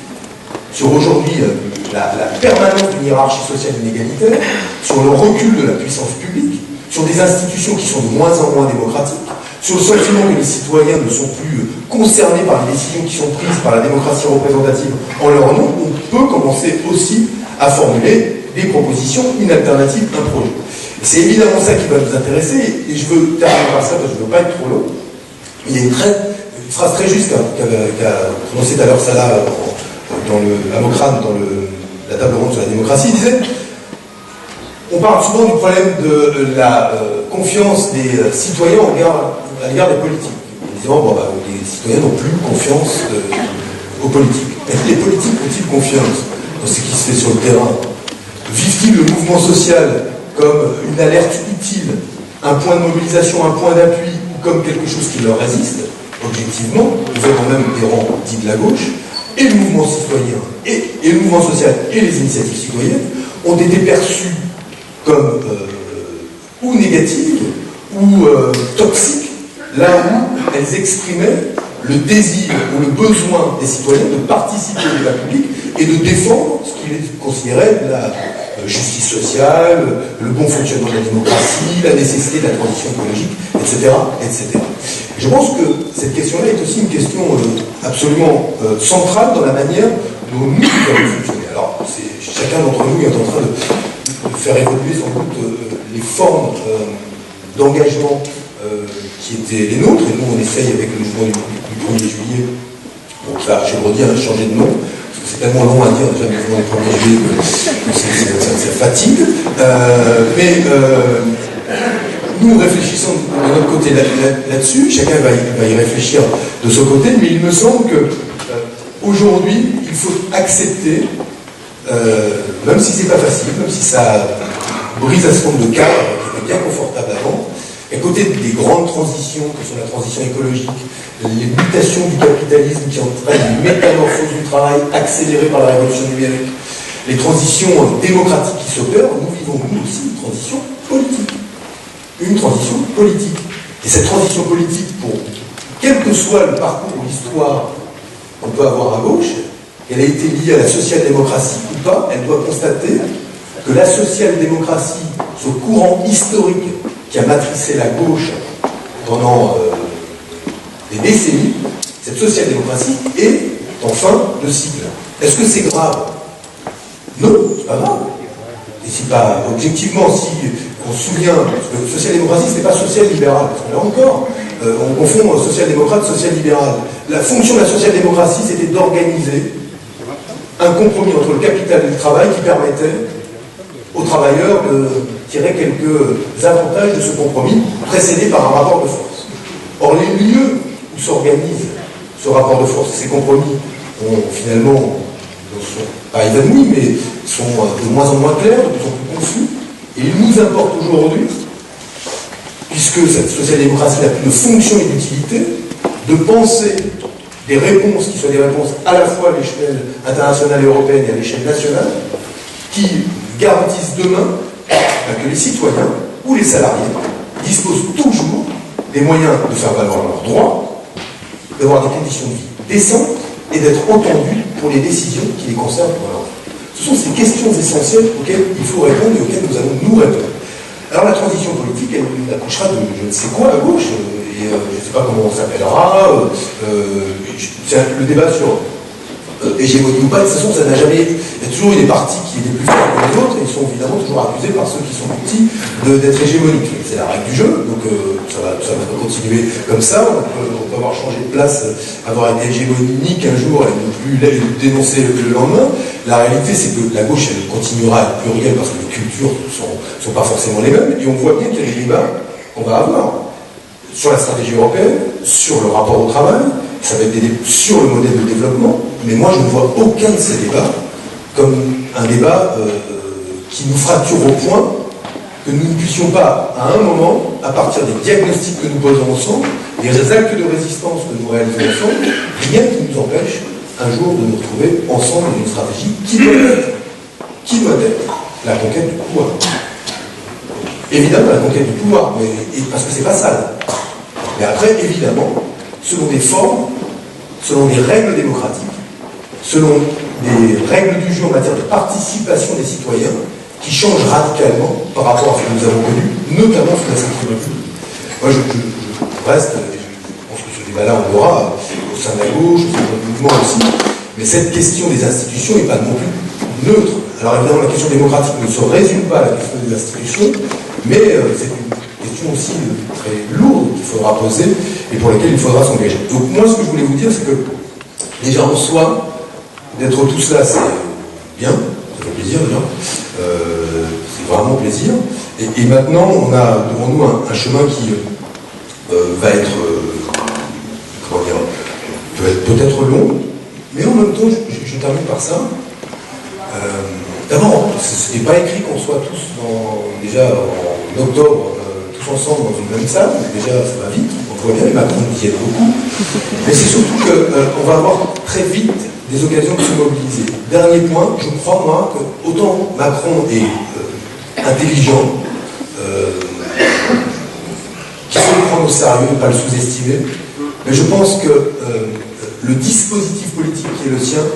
Speaker 1: sur aujourd'hui la permanence d'une hiérarchie sociale inégalitaire, sur le recul de la puissance publique, sur des institutions qui sont de moins en moins démocratiques, sur le sentiment que les citoyens ne sont plus concernés par les décisions qui sont prises par la démocratie représentative en leur nom, on peut commencer aussi à formuler des propositions, une alternative, un projet. C'est évidemment ça qui va nous intéresser, et je veux terminer par ça parce que je ne veux pas être trop long. Il y a une phrase très juste qu'a prononcée tout à l'heure Salah à Mokrane dans la table ronde sur la démocratie. Il disait, on parle souvent du problème de la confiance des citoyens à l'égard des politiques. En disant, les citoyens n'ont plus confiance aux politiques. Est-ce que les politiques ont-ils confiance dans ce qui se fait sur le terrain? Vivent-ils le mouvement social comme une alerte utile, un point de mobilisation, un point d'appui, ou comme quelque chose qui leur résiste? Objectivement, nous avons même des rangs dits de la gauche, et le mouvement citoyen, et le mouvement social, et les initiatives citoyennes ont été perçus comme ou négatives, ou toxiques, là où elles exprimaient le désir ou le besoin des citoyens de participer au débat public et de défendre ce qu'ils considéraient la justice sociale, le bon fonctionnement de la démocratie, la nécessité de la transition écologique, etc. etc. Je pense que cette question-là est aussi une question absolument centrale dans la manière dont nous devons fonctionner. Alors, chacun d'entre nous est en train de faire évoluer sans doute les formes d'engagement qui étaient les nôtres, et nous on essaye avec le mouvement du 1er juillet, donc là je vais le redire, changer de nom, parce que c'est tellement long à dire déjà le mouvement du 1er juillet que ça fatigue, mais nous réfléchissons de notre côté là-dessus, chacun va y réfléchir de son côté, mais il me semble que aujourd'hui il faut accepter, même si c'est pas facile, même si ça brise un certain nombre de cadres qui étaient bien confortables avant, à côté des grandes transitions, que sont la transition écologique, les mutations du capitalisme qui entraînent une métamorphose du travail accélérée par la révolution numérique, les transitions démocratiques qui s'opèrent, nous vivons nous aussi une transition politique. Une transition politique. Et cette transition politique, pour quel que soit le parcours ou l'histoire qu'on peut avoir à gauche, elle a été liée à la social-démocratie ou pas, elle doit constater que la social-démocratie, ce courant historique qui a matricé la gauche pendant des décennies, cette social-démocratie est en fin de cycle. Est-ce que c'est grave? Non, c'est pas grave. Et c'est pas, objectivement, si on se souvient, parce que social-démocratie, ce n'est pas social-libéral, parce que là encore, on confond social-démocrate, social-libéral. La fonction de la social-démocratie, c'était d'organiser un compromis entre le capital et le travail qui permettait aux travailleurs de tirer quelques avantages de ce compromis, précédé par un rapport de force. Or, les lieux où s'organise ce rapport de force, ces compromis, finalement, ne sont pas évanouis, mais sont de moins en moins clairs, de plus en plus confus. Et il nous importe aujourd'hui, puisque cette social-démocratie n'a plus de fonction et d'utilité, de penser des réponses qui soient des réponses à la fois à l'échelle internationale et européenne et à l'échelle nationale, qui garantissent demain que les citoyens ou les salariés disposent toujours des moyens de faire valoir leurs droits, d'avoir des conditions de vie décentes et d'être entendus pour les décisions qui les concernent pour leur vie. Ce sont ces questions essentielles auxquelles il faut répondre et auxquelles nous allons nous répondre. Alors la transition politique, elle accouchera de je ne sais quoi à gauche, et je ne sais pas comment on s'appellera, le débat sur hégémonie ou pas, de toute façon ça n'a jamais... Il y a toujours eu des partis qui étaient plus forts que les autres, et ils sont évidemment toujours accusés par ceux qui sont plus petits d'être hégémoniques. C'est la règle du jeu, donc ça va continuer comme ça. On peut avoir changé de place, avoir été hégémonique un jour et ne plus dénoncer le lendemain. La réalité, c'est que la gauche, elle continuera à être plurielle parce que les cultures ne sont pas forcément les mêmes, et on voit bien qu'il y a des débats qu'on va avoir sur la stratégie européenne, sur le rapport au travail, ça va être des débats sur le modèle de développement, mais moi je ne vois aucun de ces débats comme un débat qui nous fracture au point que nous ne puissions pas, à un moment, à partir des diagnostics que nous posons ensemble, des actes de résistance que nous réalisons ensemble, rien qui nous empêche un jour de nous retrouver ensemble dans une stratégie qui doit être la conquête du pouvoir. Évidemment, la conquête du pouvoir, parce que c'est pas ça. Mais après, évidemment, selon des formes, selon des règles démocratiques, selon des règles du jeu en matière de participation des citoyens qui changent radicalement par rapport à ce que nous avons connu, notamment sous la Ve République. Moi, je reste, je pense que ce débat-là, on l'aura au sein de la gauche, au sein de notre mouvement aussi, mais cette question des institutions n'est pas non plus neutre. Alors évidemment, la question démocratique ne se résume pas à la question des institutions, mais c'est une question aussi très lourde qu'il faudra poser et pour laquelle il faudra s'engager. Donc moi, ce que je voulais vous dire, c'est que déjà en soi, d'être tous là, c'est bien, ça fait plaisir déjà, c'est vraiment plaisir. Et maintenant, on a devant nous un chemin qui va être, comment dire, peut être peut-être long, mais en même temps, je termine par ça. D'abord, ce n'est pas écrit qu'on soit tous déjà en octobre, tous ensemble dans une même salle, déjà ça va vite, on voit bien, les Macron nous y aident beaucoup, mais c'est surtout qu'on va avoir très vite des occasions de se mobiliser. Dernier point, je crois moi que autant Macron est intelligent, qu'il faut le prendre au sérieux, ne pas le sous-estimer. Mais je pense que le dispositif politique qui est le sien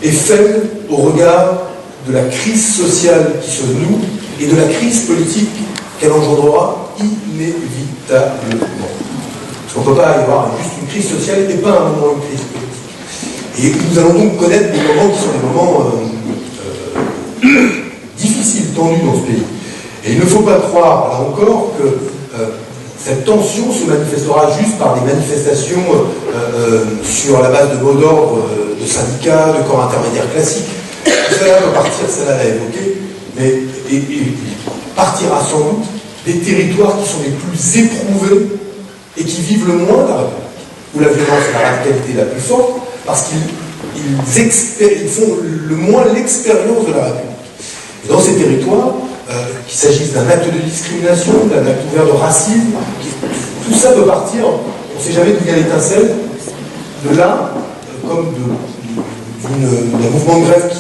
Speaker 1: est faible au regard de la crise sociale qui se noue et de la crise politique qu'elle engendrera inévitablement. Parce qu'on ne peut pas y avoir juste une crise sociale et pas un moment une crise politique. Et nous allons donc connaître des moments qui sont des moments difficiles, tendus dans ce pays. Et il ne faut pas croire, là encore, que cette tension se manifestera juste par des manifestations sur la base de mots d'ordre de syndicats, de corps intermédiaires classiques. Tout cela peut partir, cela l'a évoqué, mais partira sans doute des territoires qui sont les plus éprouvés et qui vivent le moins la République, où la violence est la radicalité la plus forte, parce qu'ils font le moins l'expérience de la République. Et dans ces territoires, qu'il s'agisse d'un acte de discrimination, d'un acte ouvert de racisme, tout ça peut partir, on ne sait jamais d'où vient l'étincelle, de là, comme d'un mouvement de grève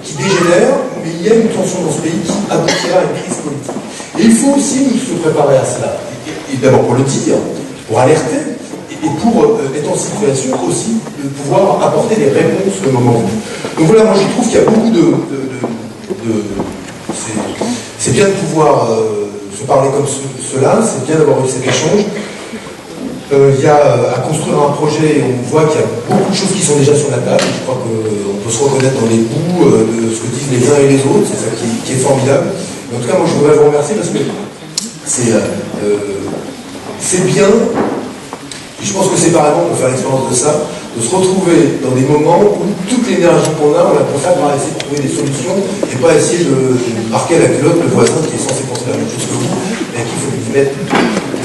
Speaker 1: qui dégénère, mais il y a une tension dans ce pays qui aboutira à une crise politique. Et il faut aussi nous se préparer à cela. Et d'abord pour le dire, pour alerter, et pour être en situation aussi de pouvoir apporter des réponses au moment venu. Donc voilà, moi je trouve qu'il y a beaucoup c'est bien de pouvoir se parler comme cela, c'est bien d'avoir eu cet échange. Il y a à construire un projet, on voit qu'il y a beaucoup de choses qui sont déjà sur la table. Je crois qu'on peut se reconnaître dans les bouts de ce que disent les uns et les autres, c'est ça qui est formidable. Mais en tout cas, moi je voudrais vous remercier parce que c'est bien, et je pense que séparément on peut faire l'expérience de ça, de se retrouver dans des moments où toute l'énergie qu'on a, on la consacre à essayer de trouver des solutions et pas essayer de marquer à la culotte le voisin qui est censé penser la même chose que vous, mais qu'il faut lui mettre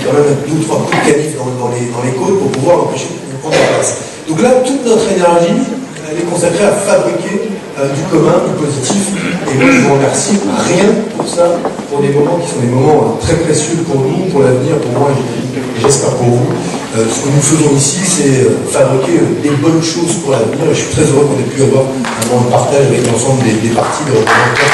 Speaker 1: quand même 2 ou 3 coups de canif dans les côtes pour pouvoir empêcher de prendre la place. Donc là, toute notre énergie, elle est consacrée à fabriquer du commun, du positif. Et moi, je vous remercie rien pour ça, pour des moments qui sont des moments très précieux pour nous, pour l'avenir, pour moi et j'espère pour vous. Ce que nous faisons ici, c'est fabriquer des bonnes choses pour l'avenir. Et je suis très heureux qu'on ait pu avoir un moment de partage avec l'ensemble des partis, des représentants.